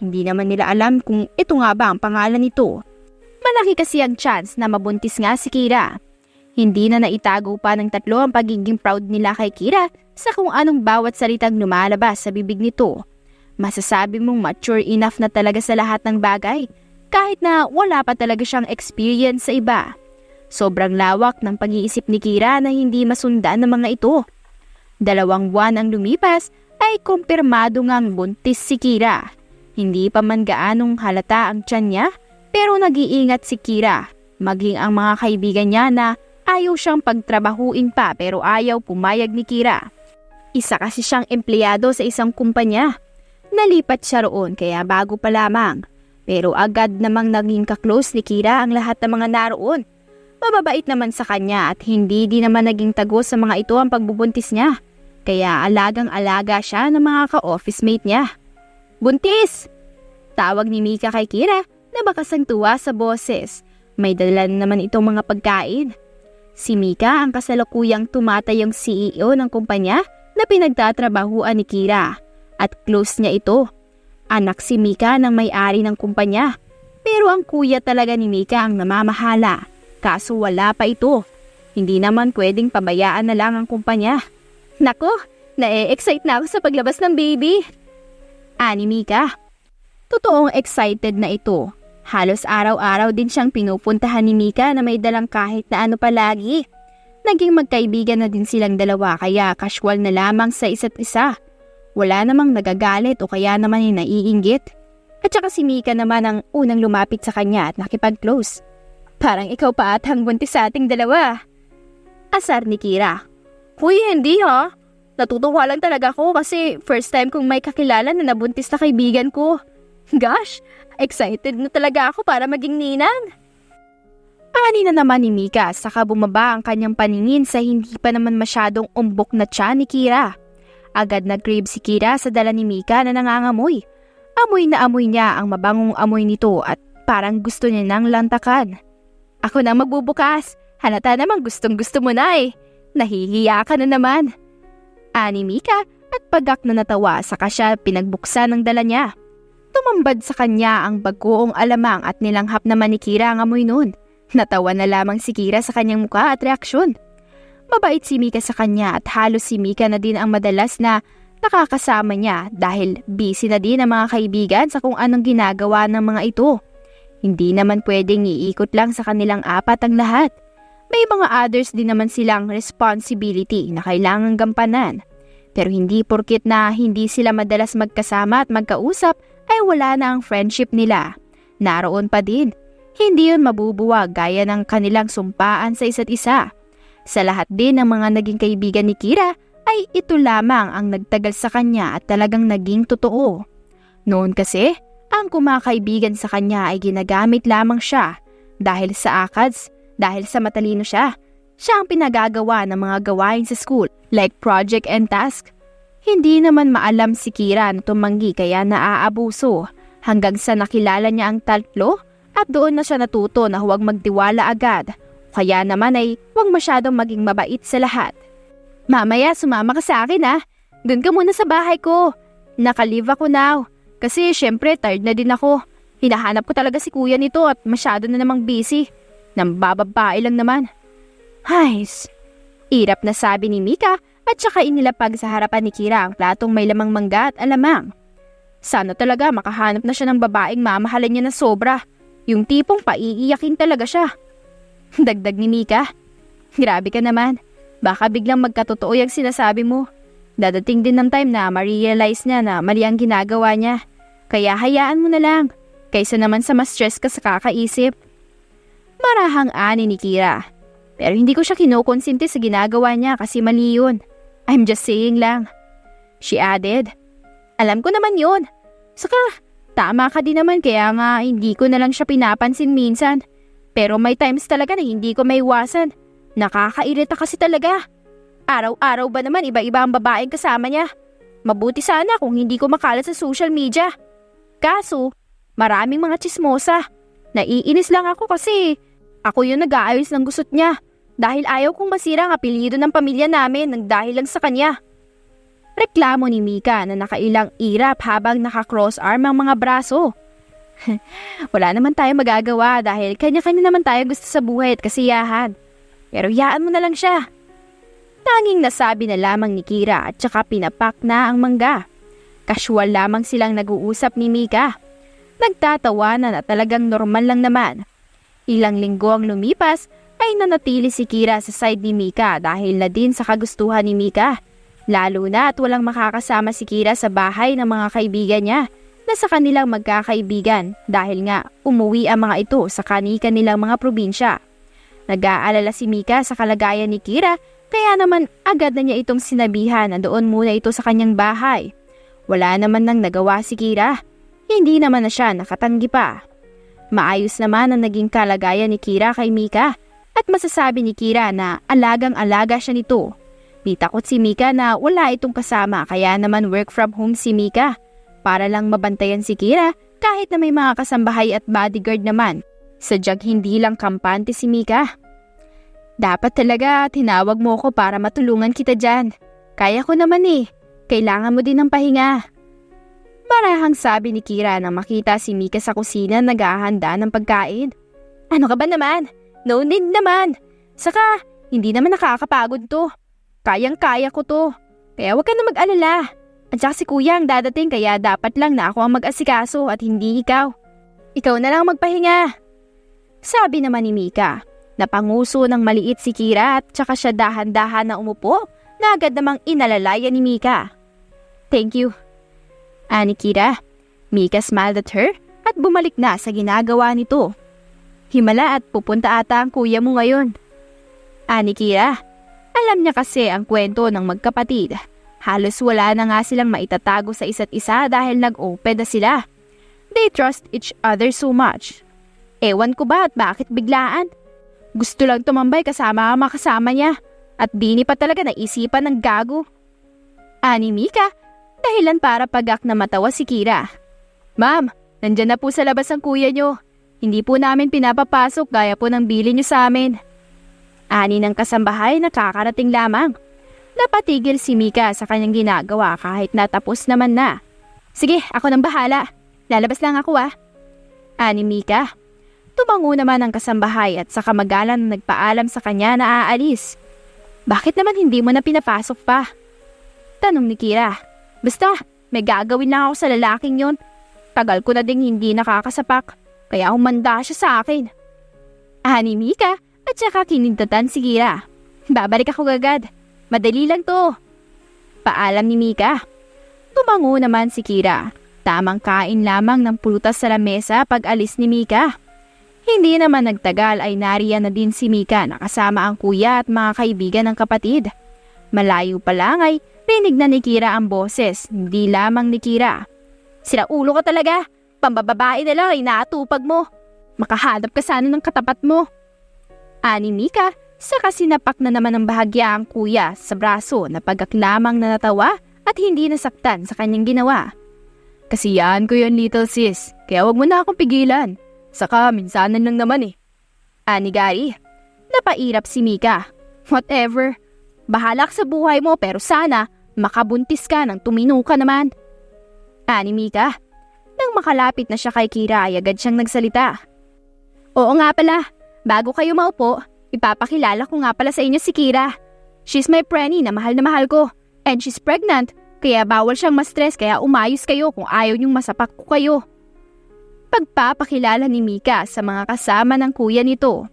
Hindi naman nila alam kung ito nga ba ang pangalan nito. Malaki kasi ang chance na mabuntis nga si Kira. Hindi na naitago pa ng tatlo ang pagiging proud nila kay Kira sa kung anong bawat salitang lumalabas sa bibig nito. Masasabi mong mature enough na talaga sa lahat ng bagay, kahit na wala pa talaga siyang experience sa iba. Sobrang lawak ng pag-iisip ni Kira na hindi masundan ng mga ito. 2 buwan ang lumipas ay kumpirmado ngang buntis si Kira. Hindi pa man gaanong halata ang tiyan niya, pero nag-iingat si Kira. Maging ang mga kaibigan niya na ayaw siyang pagtrabahuin pa pero ayaw pumayag ni Kira. Isa kasi siyang empleyado sa isang kumpanya. Nalipat siya roon kaya bago pa lamang. Pero agad namang naging kaklose ni Kira ang lahat ng mga naroon. Mababait naman sa kanya at hindi din naman naging tagos sa mga ito ang pagbubuntis niya. Kaya alagang-alaga siya ng mga ka-office mate niya. Buntis! Tawag ni Mika kay Kira na bakas ang tuwa sa boses. May dala naman itong mga pagkain. Si Mika ang kasalukuyang tumatayong CEO ng kumpanya na pinagtatrabahuan ni Kira. At close niya ito. Anak si Mika ng may-ari ng kumpanya. Pero ang kuya talaga ni Mika ang namamahala. Kaso wala pa ito. Hindi naman pwedeng pabayaan na lang ang kumpanya. Nako, na-excite na ako sa paglabas ng baby. Ani Mika. Totoong excited na ito. Halos araw-araw din siyang pinupuntahan ni Mika na may dalang kahit na ano palagi. Naging magkaibigan na din silang dalawa kaya casual na lamang sa isa't isa. Wala namang nagagalit o kaya naman ay naiinggit. At saka si Mika naman ang unang lumapit sa kanya at nakipag-close. Parang ikaw pa at ang buntis sa ating dalawa. Asar ni Kira. Huy, hindi ha. Natutuwa lang talaga ako kasi first time kong may kakilala na nabuntis na kaibigan ko. Gosh, excited na talaga ako para maging ninang. Ani na naman ni Mika saka bumaba ang kanyang paningin sa hindi pa naman masyadong umbok na tiyan ni Kira. Agad nag-crave si Kira sa dala ni Mika na nangangamoy. Amoy na amoy niya ang mabangong amoy nito at parang gusto niya nang lantakan. Ako na magbubukas. Halata namang gustong-gusto mo na eh. Nahihiya ka na naman. Ani Mika at pagak na natawa saka siya pinagbuksan ng dala niya. Tumambad sa kanya ang bagoong alamang at nilanghap naman ni Kira ang amoy noon. Natawa na lamang si Kira sa kanyang mukha at reaksyon. Mabait si Mika sa kanya at halos si Mika na din ang madalas na nakakasama niya dahil busy na din ang mga kaibigan sa kung anong ginagawa ng mga ito. Hindi naman pwedeng iikot lang sa kanilang apat ang lahat. May mga others din naman silang responsibility na kailangang gampanan. Pero hindi porkit na hindi sila madalas magkasama at magkausap ay wala na ang friendship nila. Naroon pa din. Hindi yun mabubuwag gaya ng kanilang sumpaan sa isa't isa. Sa lahat din ng mga naging kaibigan ni Kira ay ito lamang ang nagtagal sa kanya at talagang naging totoo. Noon kasi, ang kumakaibigan sa kanya ay ginagamit lamang siya dahil sa ACADS, dahil sa matalino siya. Siya ang pinagagawa ng mga gawain sa school like project and task. Hindi naman maalam si Kira na tumanggi kaya naaabuso hanggang sa nakilala niya ang tatlo at doon na siya natuto na huwag magtiwala agad. Kaya naman ay huwag masyadong maging mabait sa lahat. Mamaya sumama ka sa akin ah. Doon ka muna sa bahay ko. Naka-leave ako now. Kasi syempre tired na din ako. Hinahanap ko talaga si kuya nito at masyado na namang busy. Nambababae lang naman. Hays. Irap na sabi ni Mika at saka inilapag sa harapan ni Kira ang platong may lamang mangga at alamang. Sana talaga makahanap na siya ng babaeng mamahalan niya na sobra. Yung tipong paiiyakin talaga siya. Dagdag ni Mika. Grabe ka naman. Baka biglang magkatotoo yung sinasabi mo. Dadating din ng time na ma-realize niya na mali ang ginagawa niya. Kaya hayaan mo na lang. Kaysa naman sa ma-stress ka sa kakaisip. Marahang ani ni Kira. Pero hindi ko siya kinukonsinti sa ginagawa niya kasi mali yun. I'm just saying lang. She added. Alam ko naman yun. Saka, tama ka din naman kaya nga hindi ko na lang siya pinapansin minsan. Pero may times talaga na hindi ko maiwasan. Nakakairita kasi talaga. Araw-araw ba naman iba-iba ang babaeng kasama niya? Mabuti sana kung hindi ko makalat sa social media. Kaso, maraming mga tsismosa. Naiinis lang ako kasi ako yung nag-aayos ng gusot niya. Dahil ayaw kong masira ang apelyido ng pamilya namin nang dahil lang sa kanya. Reklamo ni Mika na nakailang irap habang naka-cross-arm ang mga braso. Wala naman tayo magagawa dahil kanya-kanya naman tayo gusto sa buhay at kasiyahan. Pero yaan mo na lang siya. Tanging nasabi na lamang ni Kira at saka pinapak na ang mangga. Casual lamang silang nag-uusap ni Mika. Nagtatawanan at talagang normal lang naman. Ilang linggo ang lumipas ay nanatili si Kira sa side ni Mika dahil na din sa kagustuhan ni Mika. Lalo na at walang makakasama si Kira sa bahay ng mga kaibigan niya na sa kanilang magkakaibigan dahil nga umuwi ang mga ito sa kani-kanilang mga probinsya. Nag-aalala si Mika sa kalagayan ni Kira kaya naman agad na niya itong sinabihan na doon muna ito sa kanyang bahay. Wala naman nang nagawa si Kira. Hindi naman na siya nakatanggi pa. Maayos naman ang naging kalagayan ni Kira kay Mika at masasabi ni Kira na alagang-alaga siya nito. Di takot si Mika na wala itong kasama kaya naman work from home si Mika. Para lang mabantayan si Kira kahit na may mga kasambahay at bodyguard naman. Sadyang hindi lang kampante si Mika. Dapat talaga tinawag mo ko para matulungan kita dyan. Kaya ko naman eh. Kailangan mo din ng pahinga. Marahang sabi ni Kira nang makita si Mika sa kusina naghahanda ng pagkain. Ano ka ba naman? No need naman. Saka, hindi naman nakakapagod to. Kayang-kaya ko to. Kaya huwag ka na mag-alala. At saka si kuya ang dadating kaya dapat lang na ako ang mag-asikaso at hindi ikaw. Ikaw na lang magpahinga. Sabi naman ni Mika. Napanguso ng maliit si Kira at saka siya dahan-dahan na umupo na agad namang inalalaya ni Mika. Thank you. Ani Kira. Mika smiled at her at bumalik na sa ginagawa nito. Himala at pupunta ata ang kuya mo ngayon. Ani Kira. Alam niya kasi ang kwento ng magkapatid. Halos wala na nga silang maitatago sa isa't isa dahil nag-open na sila. They trust each other so much. Ewan ko ba at bakit biglaan? Gusto lang tumambay kasama ang makasama niya. At di ni pa talaga naisipan ng gago. Ani Mika, dahilan para pagak na matawa si Kira. Ma'am, nandyan na po sa labas ang kuya nyo. Hindi po namin pinapapasok gaya po ng bili nyo sa amin. Ani ng kasambahay na kakarating lamang. Napatigil si Mika sa kanyang ginagawa kahit natapos naman na. Sige, ako nang bahala. Lalabas lang ako Ani Mika. Tumango naman ang kasambahay at saka magalang nagpaalam sa kanya na aalis. Bakit naman hindi mo na pinapasok pa? Tanong ni Kira. Basta, may gagawin lang ako sa lalaking yon. Tagal ko na ding hindi nakakasapak, kaya humanda siya sa akin. Ani Mika at saka kinintatan si Kira. Babalik ako agad. Madali lang to. Paalam ni Mika. Tumango naman si Kira. Tamang kain lamang ng prutas sa lamesa pag alis ni Mika. Hindi naman nagtagal ay nariyan na din si Mika na kasama ang kuya at mga kaibigan ng kapatid. Malayo pa lang ay rinig na ni Kira ang boses, hindi lamang ni Kira. Sira ulo ka talaga, pambababae na lang ay naatupag mo. Makahanap ka sana ng katapat mo. Ani Mika, saka sinapak na naman ng bahagya ang kuya sa braso na pagak lamang na natawa at hindi nasaktan sa kanyang ginawa. Kasiyahan ko yun, little sis, kaya wag mo na akong pigilan. Saka minsanan lang naman Ani Gary, napairap si Mika. Whatever, bahala ka sa buhay mo pero sana makabuntis ka nang tumino ka naman. Ani Mika, nang makalapit na siya kay Kira ay agad siyang nagsalita. Oo nga pala, bago kayo maupo, ipapakilala ko nga pala sa inyo si Kira. She's my preni na mahal ko and she's pregnant kaya bawal siyang ma-stress kaya umayos kayo kung ayaw niyong masapak ko kayo. Pagpapakilala ni Mika sa mga kasama ng kuya nito.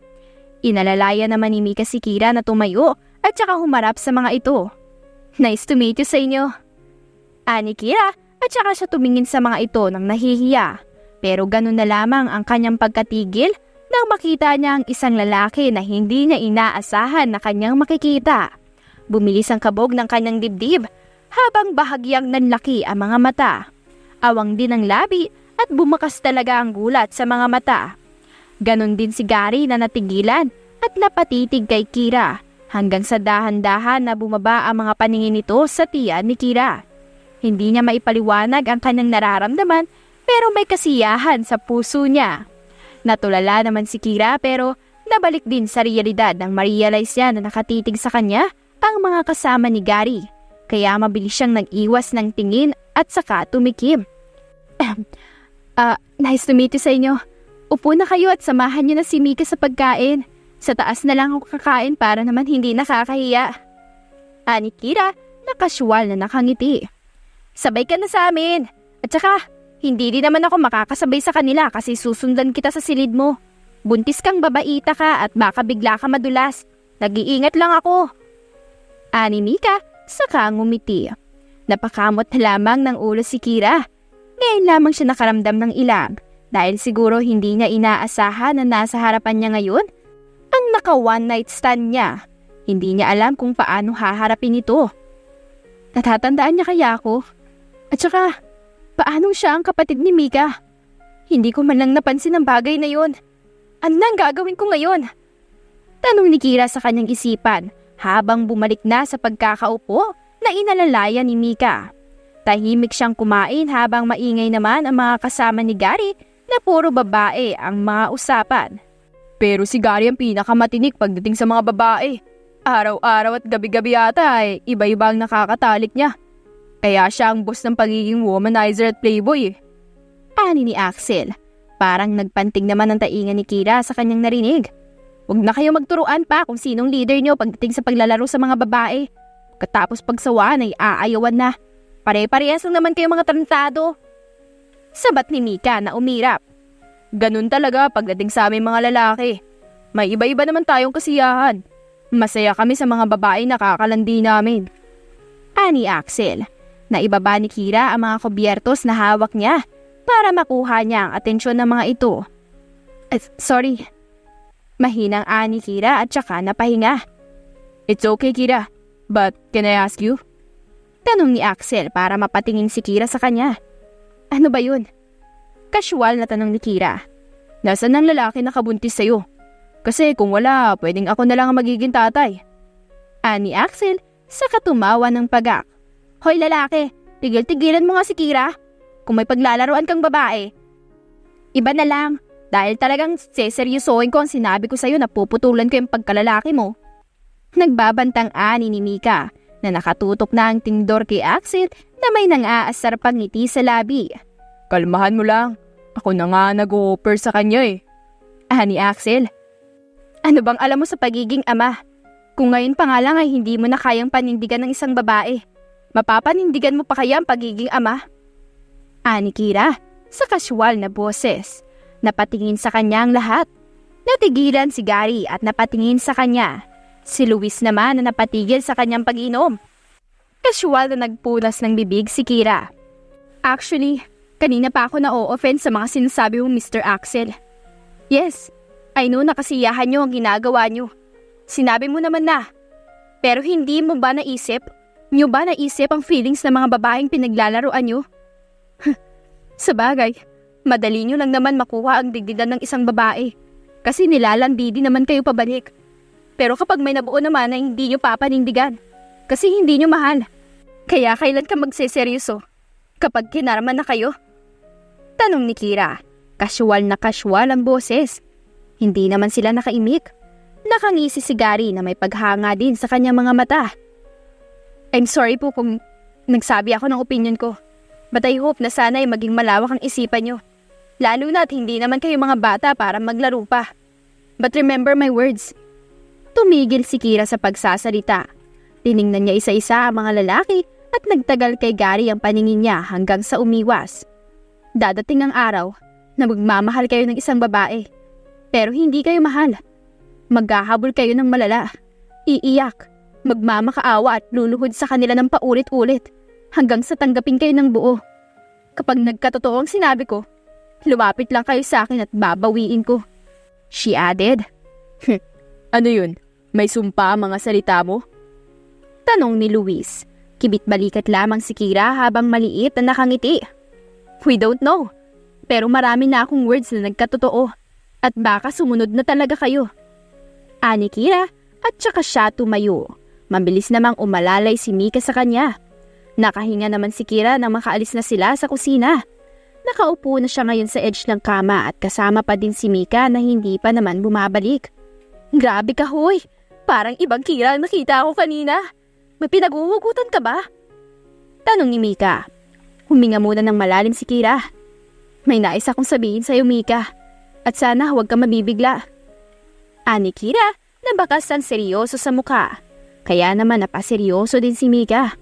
Inalalaya naman ni Mika si Kira na tumayo at saka humarap sa mga ito. Nice to meet you sa inyo. Ani Kira at saka siya tumingin sa mga ito nang nahihiya. Pero ganun na lamang ang kanyang pagkatigil nang makita niya ang isang lalaki na hindi niya inaasahan na kanyang makikita. Bumilis ang kabog ng kanyang dibdib habang bahagyang nanlaki ang mga mata. Awang din ang labi at bumakas talaga ang gulat sa mga mata. Ganon din si Gary na natigilan at napatitig kay Kira hanggang sa dahan-dahan na bumaba ang mga paningin nito sa tiyan ni Kira. Hindi niya maipaliwanag ang kanyang nararamdaman pero may kasiyahan sa puso niya. Natulala naman si Kira pero nabalik din sa realidad nang ma-realize niya na nakatitig sa kanya ang mga kasama ni Gary. Kaya mabilis siyang nag-iwas ng tingin at saka tumikim. Nice to meet you sa inyo. Upo na kayo at samahan niyo na si Mika sa pagkain. Sa taas na lang ako kakain para naman hindi nakakahiya. Ani Kira na kasyual na nakangiti. Sabay ka na sa amin. At saka, hindi din naman ako makakasabay sa kanila kasi susundan kita sa silid mo. Buntis kang babaita ka at baka bigla ka madulas. Nag-iingat lang ako. Ani Mika saka ngumiti. Napakamot lamang ng ulo si Kira. Ngayon lamang siya nakaramdam ng ilang dahil siguro hindi niya inaasahan na nasa harapan niya ngayon ang naka one night stand niya. Hindi niya alam kung paano haharapin ito. Natatandaan niya kaya ako? At saka, paanong siya ang kapatid ni Mika? Hindi ko man lang napansin ang bagay na yon. Ano nang gagawin ko ngayon? Tanong ni Kira sa kanyang isipan habang bumalik na sa pagkakaupo na inalalaya ni Mika. Tahimik siyang kumain habang maingay naman ang mga kasama ni Gary na puro babae ang mga usapan. Pero si Gary ang pinakamatinik pagdating sa mga babae. Araw-araw at gabi-gabi yata ay iba-iba ang nakakatalik niya. Kaya siya ang boss ng pagiging womanizer at playboy. Ani ni Axel. Parang nagpanting naman ang taingan ni Kira sa kanyang narinig. Huwag na kayo magturuan pa kung sinong leader niyo pagdating sa paglalaro sa mga babae. Katapos pagsawaan ay aayawan na. Pare-parehas lang naman kayo mga tarantado. Sabat ni Mika na umirap. Ganun talaga pagdating sa aming mga lalaki. May iba-iba naman tayong kasiyahan. Masaya kami sa mga babae na kakalandi namin. Ani Axel. Naibaba ni Kira ang mga kubyertos na hawak niya para makuha niya ang atensyon ng mga ito. Sorry. Mahinang ani Kira at saka napahinga. It's okay, Kira. But can I ask you? Tanong ni Axel para mapatingin si Kira sa kanya. Ano ba yun? Casual na tanong ni Kira. Nasaan ang lalaki na kabuntis sa'yo? Kasi kung wala, pwedeng ako na lang ang magiging tatay. Ani Axel sa katumawa ng pagak. Hoy lalaki, tigil-tigilan mo nga si Kira. Kung may paglalaroan kang babae, iba na lang. Dahil talagang seseryosohin ko ang sinabi ko sa'yo na puputulan ko yung pagkalalaki mo. Nagbabantang ani ni Mika na nakatutok na ang tindor kay Axel na may nang-aasar pang ngiti sa labi. Kalmahan mo lang. Ako na nga nag-o-offer sa kanya eh. Ani Axel. Ano bang alam mo sa pagiging ama? Kung ngayon pa nga lang ay hindi mo na kayang panindigan ng isang babae, mapapanindigan mo pa kaya ang pagiging ama? Ani Kira sa kasyual na boses. Napatingin sa kanya ang lahat. Natigilan si Gary at napatingin sa kanya. Si Luis naman na napatigil sa kanyang pag-inom. Kasyual na nagpunas ng bibig si Kira. Actually, kanina pa ako na-o-offend sa mga sinasabi mo, Mr. Axel. Yes, I know na kasiyahan nyo ang ginagawa nyo. Sinabi mo naman na. Pero hindi mo ba naisip? Nyo ba naisip ang feelings ng mga babaeng pinaglalaroan nyo? Sa bagay, madali nyo lang naman makuha ang digdigan ng isang babae. Kasi nilalandi din naman kayo pabalik. Pero kapag may nabuo naman na hindi nyo papanindigan. Kasi hindi nyo mahal. Kaya kailan ka magseseryoso? Kapag kinarman na kayo? Tanong ni Kira. Kasyual na kasyual ang boses. Hindi naman sila nakaimik. Nakangisi si Gary na may paghanga din sa kanyang mga mata. I'm sorry po kung nagsabi ako ng opinion ko. But I hope na sana ay maging malawak ang isipan nyo. Lalo na't hindi naman kayo mga bata para maglaro pa. But remember my words. Tumigil si Kira sa pagsasalita. Tiningnan niya isa-isa ang mga lalaki at nagtagal kay Gary ang paningin niya hanggang sa umiwas. Dadating ang araw na magmamahal kayo ng isang babae. Pero hindi kayo mahal. Maghahabol kayo ng malala. Iiyak, magmamakaawa at luluhod sa kanila ng paulit-ulit hanggang sa tanggapin kayo ng buo. Kapag nagkatotoo ang sinabi ko, lumapit lang kayo sa akin at babawiin ko. She added. Ano yun? May sumpa ang mga salita mo? Tanong ni Luis. Kibit-balikat lamang si Kira habang maliit na nakangiti. We don't know. Pero marami na akong words na nagkatotoo. At baka sumunod na talaga kayo. Ani Kira at saka siya tumayo. Mabilis namang umalalay si Mika sa kanya. Nakahinga naman si Kira nang makaalis na sila sa kusina. Nakaupo na siya ngayon sa edge ng kama at kasama pa din si Mika na hindi pa naman bumabalik. Grabe ka hoy! Parang ibang Kira ang nakita ako kanina. May pinag-uugutan ka ba? Tanong ni Mika. Huminga muna ng malalim si Kira. May nais akong sabihin sa'yo, Mika. At sana huwag ka mabibigla. Ani Kira na bakas ang seryoso sa mukha. Kaya naman napaseryoso din si Mika.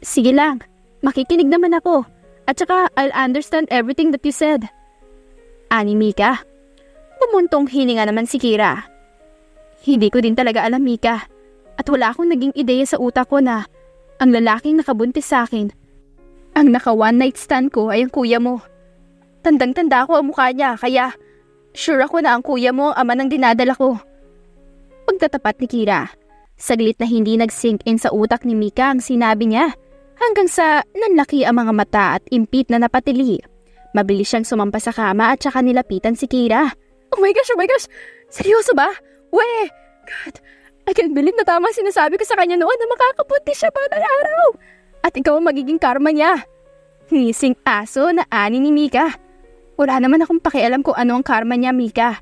Sige lang, makikinig naman ako. At saka I'll understand everything that you said. Ani Mika. Bumuntong hininga naman si Kira. Hindi ko din talaga alam, Mika. At wala akong naging ideya sa utak ko na ang lalaking nakabuntis sa akin, ang naka one night stand ko ay ang kuya mo. Tandang-tanda ko ang mukha niya kaya sure ako na ang kuya mo ang ama ng dinadala ko. Pagtatapat ni Kira, saglit na hindi nag-sink in sa utak ni Mika ang sinabi niya hanggang sa nanlaki ang mga mata at impit na napatili. Mabilis siyang sumampa sa kama at saka nilapitan si Kira. Oh my gosh! Seryoso ba? Weh! God, I can't believe na tama sinasabi ko sa kanya noon na makakapunti siya balang araw. At ikaw ang magiging karma niya. Ngising aso na ani ni Mika. Wala naman akong pakialam kung ano ang karma niya, Mika.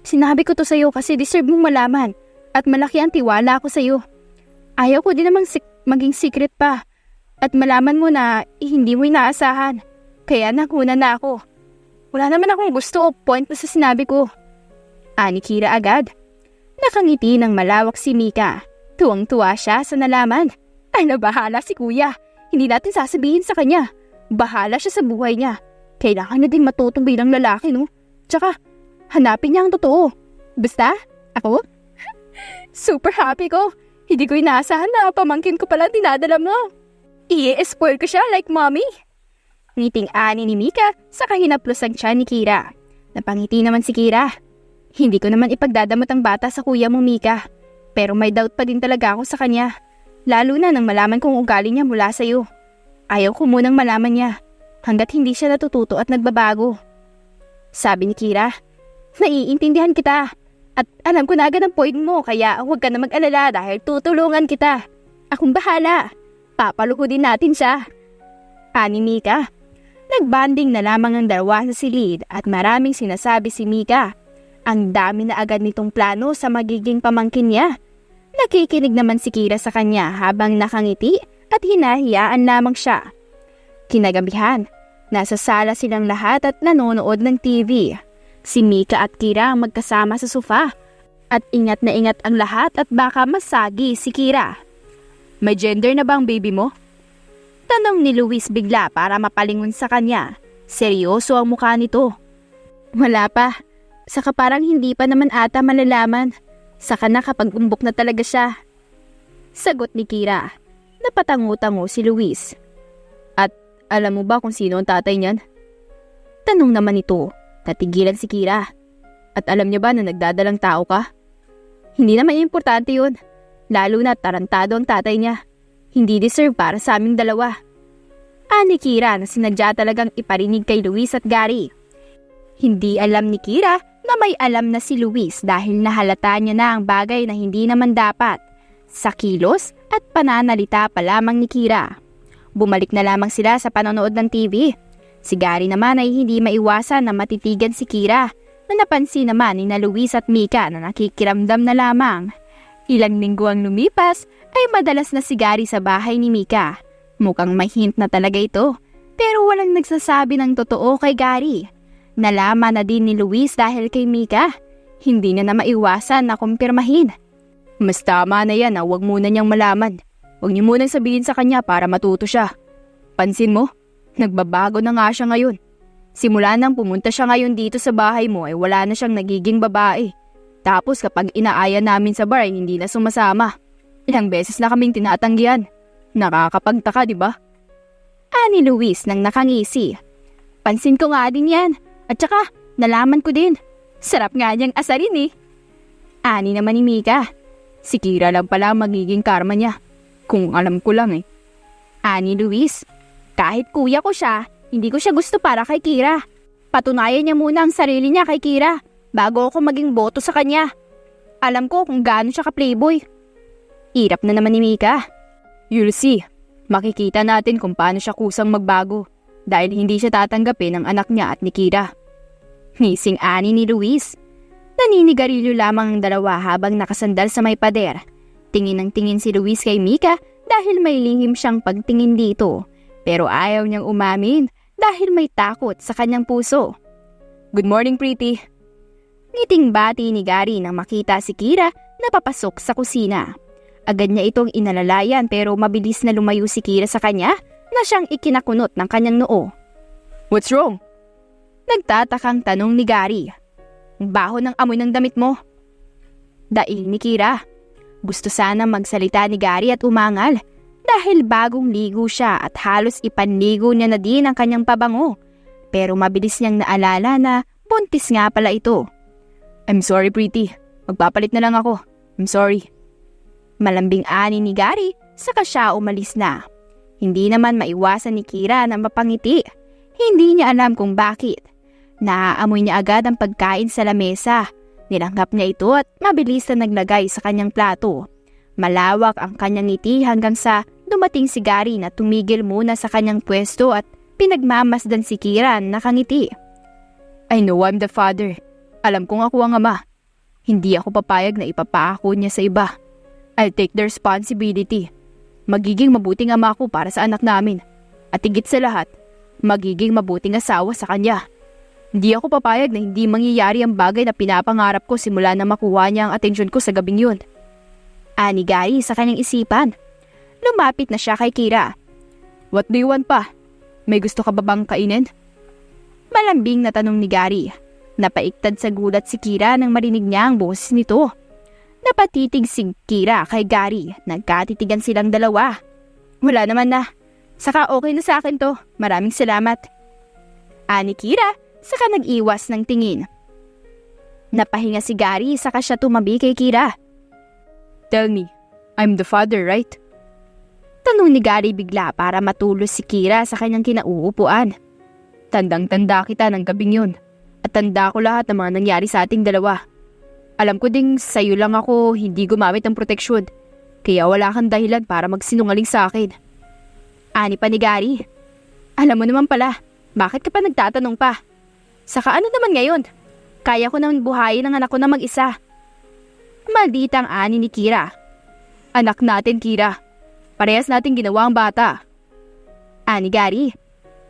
Sinabi ko to sa'yo kasi deserve mong malaman. At malaki ang tiwala ko sa'yo. Ayaw ko din namang maging secret pa. At malaman mo na hindi mo inaasahan. Kaya naguna na ako. Wala naman akong gusto o point na sa sinabi ko. Ani Kira agad. Nakangiti ng malawak si Mika. Tuwang-tuwa siya sa nalaman. Ay nabahala si kuya. Hindi natin sasabihin sa kanya. Bahala siya sa buhay niya. Kailangan na din matutong bilang lalaki, no? Tsaka, hanapin niya ang totoo. Basta, ako? Super happy ko. Hindi ko inaasahan na pamangkin ko pala dinadala mo. I-spoil ko siya like mommy. Ngiting ani ni Mika sa kahinaplos ang tiyan ni Kira. Napangiti naman si Kira. Hindi ko naman ipagdadamot ang bata sa kuya mo, Mika. Pero may doubt pa din talaga ako sa kanya. Lalo na nang malaman kong ugali niya mula sa'yo. Ayaw ko munang malaman niya hanggat hindi siya natututo at nagbabago. Sabi ni Kira, naiintindihan kita. At alam ko na agad ang point mo kaya huwag ka na mag-alala dahil tutulungan kita. Akong bahala. Papaluhudin natin siya. Ani Mika. Nagbanding na lamang ang dalawa sa silid at maraming sinasabi si Mika. Ang dami na agad nitong plano sa magiging pamangkin niya. Nakikinig naman si Kira sa kanya habang nakangiti at hinahiyaan lamang siya. Kinagabihan, nasa sala silang lahat at nanonood ng TV. Si Mika at Kira ang magkasama sa sofa. At ingat na ingat ang lahat at baka masagi si Kira. May gender na ba ang baby mo? Tanong ni Luis bigla para mapalingon sa kanya. Seryoso ang mukha nito. Wala pa. Saka parang hindi pa naman ata malalaman. Saka na kapag umbok na talaga siya. Sagot ni Kira. Napatango-tango si Luis. At alam mo ba kung sino ang tatay niyan? Tanong naman ito. Natigilan si Kira. At alam niya ba na nagdadalang tao ka? Hindi naman importante yun. Lalo na tarantado ang tatay niya. Hindi deserve para sa aming dalawa. Ani Kira na sinadya talagang iparinig kay Luis at Gary. Hindi alam ni Kira na may alam na si Luis dahil nahalata niya na ang bagay na hindi naman dapat. Sa kilos at pananalita pa lamang ni Kira. Bumalik na lamang sila sa panonood ng TV. Si Gary naman ay hindi maiwasan na matitigan si Kira na napansin naman ni na Luis at Mika na nakikiramdam na lamang. Ilang linggo ang lumipas ay madalas na si Gary sa bahay ni Mika. Mukhang may hint na talaga ito pero walang nagsasabi ng totoo kay Gary. Nalaman na din ni Luis dahil kay Mika. Hindi niya na maiwasan na kumpirmahin. Mas tama na yan na huwag muna niyang malaman. Huwag niyo munang sabihin sa kanya para matuto siya. Pansin mo, nagbabago na nga siya ngayon. Simula nang pumunta siya ngayon dito sa bahay mo ay wala na siyang nagiging babae. Tapos kapag inaaya namin sa bar ay hindi na sumasama. Ilang beses na kaming tinatanggihan. Nakakapagtaka, di ba? Ani Luis nang nakangisi. Pansin ko nga din yan. At saka, nalaman ko din. Sarap nga niyang asarin eh. Ani naman ni Mika. Si Kira lang pala magiging karma niya. Kung alam ko lang eh. Ani Luis. Kahit kuya ko siya, hindi ko siya gusto para kay Kira. Patunayan niya muna ang sarili niya kay Kira bago ako maging boto sa kanya. Alam ko kung gaano siya ka-playboy. Irap na naman ni Mika. You'll see. Makikita natin kung paano siya kusang magbago dahil hindi siya tatanggapin ng anak niya at ni Kira. Ngising ani ni Luis. Naninigarilyo lamang ang dalawa habang nakasandal sa may pader. Tingin ng tingin si Luis kay Mika dahil may lihim siyang pagtingin dito. Pero ayaw niyang umamin dahil may takot sa kanyang puso. Good morning, pretty. Ngiting bati ni Gary nang makita si Kira na papasok sa kusina. Agad niya itong inalalayan pero mabilis na lumayo si Kira sa kanya na siyang ikinakunot ng kanyang noo. What's wrong? Nagtatakang tanong ni Gary. Ang baho ng amoy ng damit mo. Daing ni Kira. Gusto sana magsalita ni Gary at umangal dahil bagong ligo siya at halos ipanligo niya na din ang kanyang pabango. Pero mabilis niyang naalala na buntis nga pala ito. I'm sorry, pretty. Magpapalit na lang ako. I'm sorry. Malambing ani ni Gary, saka siya umalis na. Hindi naman maiwasan ni Kira na mapangiti. Hindi niya alam kung bakit. Naaamoy niya agad ang pagkain sa lamesa. Nilanghap niya ito at mabilis na naglagay sa kanyang plato. Malawak ang kanyang ngiti hanggang sa dumating si Gary na tumigil muna sa kanyang pwesto at pinagmamasdan si Kira na nakangiti. I know I'm the father. Alam kong ako ang ama. Hindi ako papayag na ipapako niya sa iba. I'll take the responsibility. Magiging mabuting ama ako para sa anak namin. At higit sa lahat, magiging mabuting asawa sa kanya. Hindi ako papayag na hindi mangyayari ang bagay na pinapangarap ko simula na makuha niya ang atensyon ko sa gabing yun. Ani Gary sa kanyang isipan. Lumapit na siya kay Kira. What do you want pa? May gusto ka ba bang kainin? Malambing na tanong ni Gary. Napaiktad sa gulat si Kira nang marinig niya ang boses nito. Napatitig si Kira kay Gary. Nagkatitigan silang dalawa. Wala naman na. Saka okay na sa akin to. Maraming salamat. Ani Kira, saka nag-iwas ng tingin. Napahinga si Gary saka siya tumabi kay Kira. Tell me, I'm the father, right? Tanong ni Gary bigla para matulos si Kira sa kanyang kinauupuan. Tandang-tanda kita ng gabing yun. At tanda ko lahat ng mga nangyari sa ating dalawa. Alam ko ding sa'yo lang ako hindi gumamit ng proteksyon. Kaya wala kang dahilan para magsinungaling sa akin. Ani pa ni Gary. Alam mo naman pala, bakit ka pa nagtatanong pa? Saka ano naman ngayon? Kaya ko naman buhayin ang anak ko na mag-isa. Malditang ani ni Kira. Anak natin, Kira. Parehas natin ginawa ang bata. Ani Gary.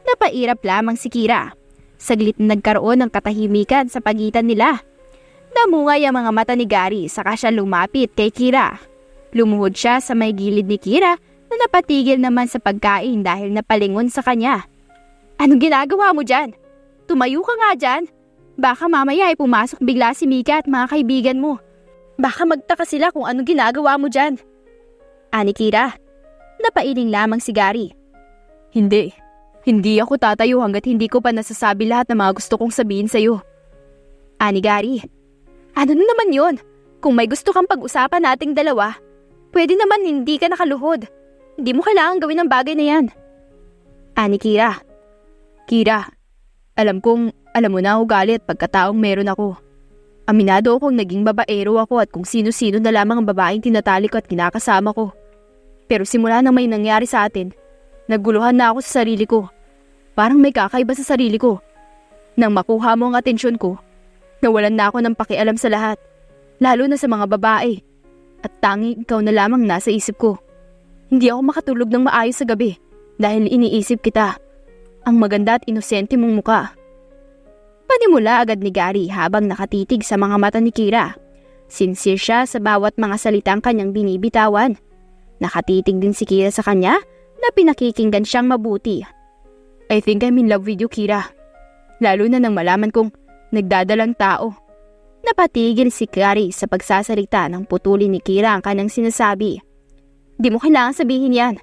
Napairap lamang si Kira. Saglit na nagkaroon ng katahimikan sa pagitan nila. Namungay ang mga mata ni Gary saka siya lumapit kay Kira. Lumuhod siya sa may gilid ni Kira na napatigil naman sa pagkain dahil napalingon sa kanya. Anong ginagawa mo dyan? Tumayo ka nga dyan. Baka mamaya ay pumasok bigla si Mika at mga kaibigan mo. Baka magtaka sila kung anong ginagawa mo dyan. Ani Kira. Napailing lamang si Gary. Hindi ako tatayo hanggat hindi ko pa nasasabi lahat ng mga gusto kong sabihin sa'yo. Ani Gary. Ano na naman yun? Kung may gusto kang pag-usapan nating dalawa, pwede naman hindi ka nakaluhod. Hindi mo kailangan gawin ang bagay na yan. Ani Kira. Kira, alam mo na ako galit pagkataong meron ako. Aminado akong naging babaero ako at kung sino-sino na lamang ang babaeng tinatalik at kinakasama ko. Pero simula nang may nangyari sa atin, naguluhan na ako sa sarili ko. Parang may kakaiba sa sarili ko. Nang makuha mo ang atensyon ko, nawalan na ako ng pakialam sa lahat, lalo na sa mga babae. At tanging ikaw na lamang nasa isip ko. Hindi ako makatulog ng maayos sa gabi dahil iniisip kita. Ang maganda at inosente mong muka. Panimula agad ni Gary habang nakatitig sa mga mata ni Kira. Sincere siya sa bawat mga salitang kanyang binibitawan. Nakatitig din si Kira sa kanya na pinakikinggan siyang mabuti. I think I'm in love with you, Kira. Lalo na nang malaman kong nagdadalang tao. Napatigil si Gary sa pagsasalita nang putulin ni Kira ang kanyang sinasabi. Di mo kailangan sabihin yan.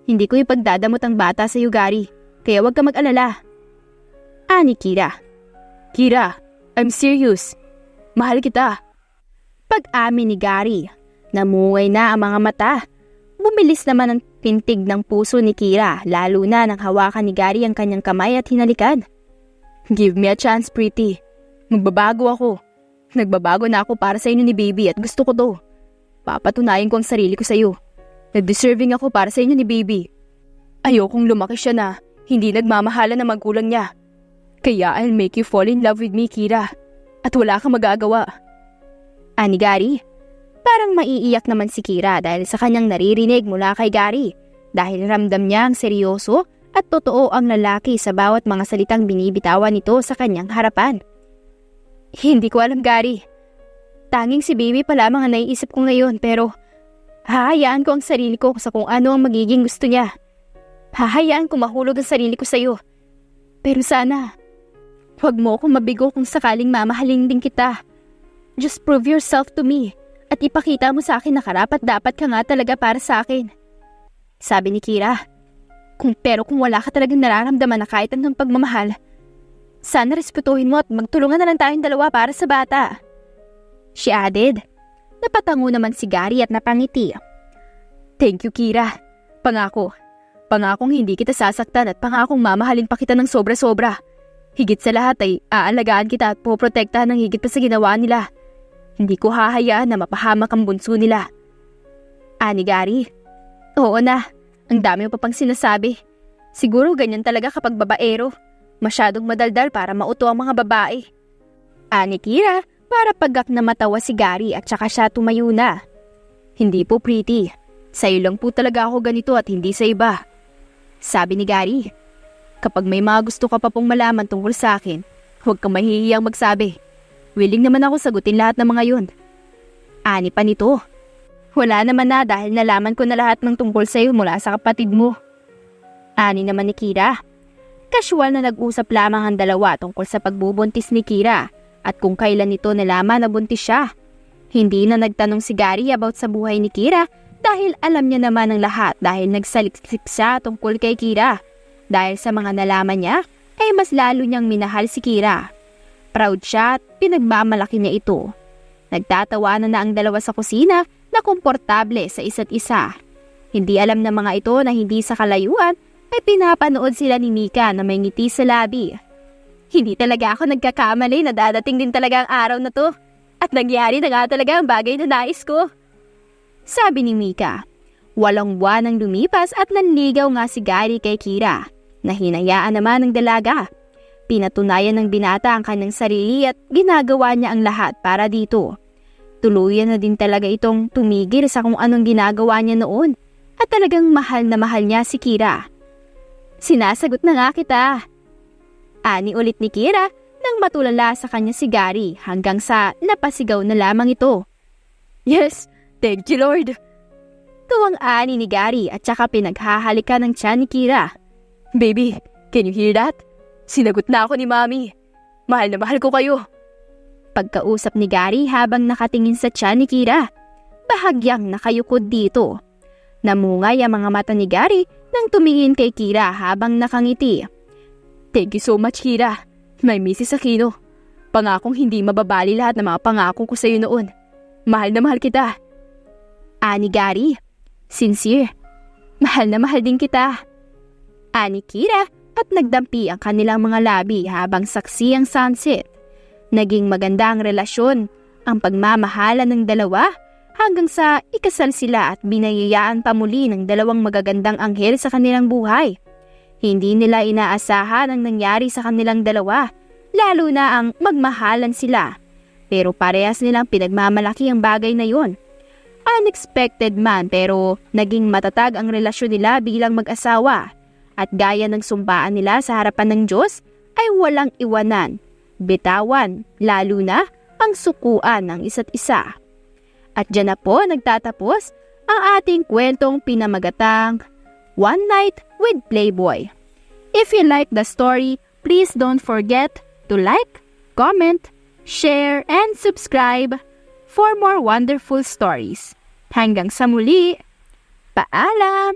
Hindi ko ipagdadamot ang bata sa iyo, Gary. Kaya huwag ka mag-alala. Ani Kira. Kira, I'm serious. Mahal kita. Pag-amin ni Gary, namungay na ang mga mata. Bumilis naman ang pintig ng puso ni Kira, lalo na nang hawakan ni Gary ang kanyang kamay at hinalikan. Give me a chance, pretty. Magbabago ako. Nagbabago na ako para sa inyo ni baby at gusto ko to. Papatunayan ko ang sarili ko sa iyo. Nag-deserving ako para sa inyo ni baby. Ayokong lumaki siya na hindi nagmamahala ng magulang niya. Kaya I'll make you fall in love with me, Kira. At wala kang magagawa. Ani Gary? Parang maiiyak naman si Kira dahil sa kanyang naririnig mula kay Gary. Dahil ramdam niya ang seryoso at totoo ang lalaki sa bawat mga salitang binibitawan nito sa kanyang harapan. Hindi ko alam, Gary. Tanging si baby pa lamang ang naiisip ko ngayon pero hahayaan ko ang sarili ko sa kung ano ang magiging gusto niya. Hahayaan ko mahulog ang sarili ko sa iyo. Pero sana, huwag mo akong mabigo kung sakaling mamahalin din kita. Just prove yourself to me at ipakita mo sa akin na karapat-dapat ka nga talaga para sa akin. Sabi ni Kira. Pero kung wala ka talagang nararamdaman na kahit anong pagmamahal, sana respetuhin mo at magtulungan na lang tayong dalawa para sa bata. She added. Napatango naman si Gary at napangiti. Thank you, Kira. Pangakong hindi kita sasaktan at pangakong mamahalin pa kita ng sobra-sobra. Higit sa lahat ay aalagaan kita at poprotektahan ng higit pa sa ginawa nila. Hindi ko hahayaan na mapahamak ang bunso nila. Ani Gary? Oo na, ang dami mo pa pang sinasabi. Siguro ganyan talaga kapag babaero. Masyadong madaldal para mauto ang mga babae. Ani Kira, para pagak na matawa si Gary at saka siya tumayo na. Hindi po, pretty. Sa'yo lang po talaga ako ganito at hindi sa iba. Sabi ni Gary. Kapag may mga gusto ka pa pong malaman tungkol sa akin, huwag kang mahihiyang magsabi. Willing naman ako sagutin lahat ng mga yun. Ani pa nito. Wala naman na dahil nalaman ko na lahat ng tungkol sa'yo mula sa kapatid mo. Ani naman ni Kira. Casual na nag-usap lamang ang dalawa tungkol sa pagbubuntis ni Kira at kung kailan nito nalaman na buntis siya. Hindi na nagtanong si Gary about sa buhay ni Kira dahil alam niya naman ang lahat dahil nagsaliksik siya tungkol kay Kira. Dahil sa mga nalaman niya, ay mas lalo niyang minahal si Kira. Proud siya at pinagmamalaki niya ito. Nagtatawanan na ang dalawa sa kusina na komportable sa isa't isa. Hindi alam ng mga ito na hindi sa kalayuan ay pinapanood sila ni Mika na may ngiti sa labi. Hindi talaga ako nagkakamali na dadating din talaga ang araw na to. At nangyari na nga talaga ang bagay na nais ko. Sabi ni Mika. 8 buwan ang lumipas at nanligaw nga si Gary kay Kira, na hinayaan naman ng dalaga. Pinatunayan ng binata ang kanyang sarili at ginagawa niya ang lahat para dito. Tuluyan na din talaga itong tumigil sa kung anong ginagawa niya noon at talagang mahal na mahal niya si Kira. Sinasagot na nga kita. Ani ulit ni Kira nang matulala sa kanya si Gary hanggang sa napasigaw na lamang ito. Yes, thank you Lord. Tuwang-ani ni Gary at saka pinaghahalikan ng tiyan ni Kira. Baby, can you hear that? Sinagot na ako ni Mami. Mahal na mahal ko kayo. Pagkausap ni Gary habang nakatingin sa tiyan ni Kira, bahagyang nakayukod dito. Namungay ang mga mata ni Gary nang tumingin kay Kira habang nakangiti. Thank you so much Kira, my Mrs. Aquino. Pangakong hindi mababali lahat ng mga pangako ko sa iyo noon. Mahal na mahal kita. Ani Gary, sincere. Mahal na mahal din kita. Ani Kira at nagdampi ang kanilang mga labi habang saksi ang sunset. Naging maganda ang relasyon, ang pagmamahalan ng dalawa hanggang sa ikasal sila at binayayaan pa muli ng 2 magagandang anghel sa kanilang buhay. Hindi nila inaasahan ang nangyari sa kanilang dalawa, lalo na ang magmahalan sila. Pero parehas nilang pinagmamalaki ang bagay na yon. Unexpected man pero naging matatag ang relasyon nila bilang mag-asawa. At gaya ng sumpaan nila sa harapan ng Diyos ay walang iwanan, bitawan, lalo na ang sukuan ng isa't isa. At dyan na po nagtatapos ang ating kwentong pinamagatang One Night with Playboy. If you like the story, please don't forget to like, comment, share, and subscribe for more wonderful stories. Hanggang sa muli, paalam!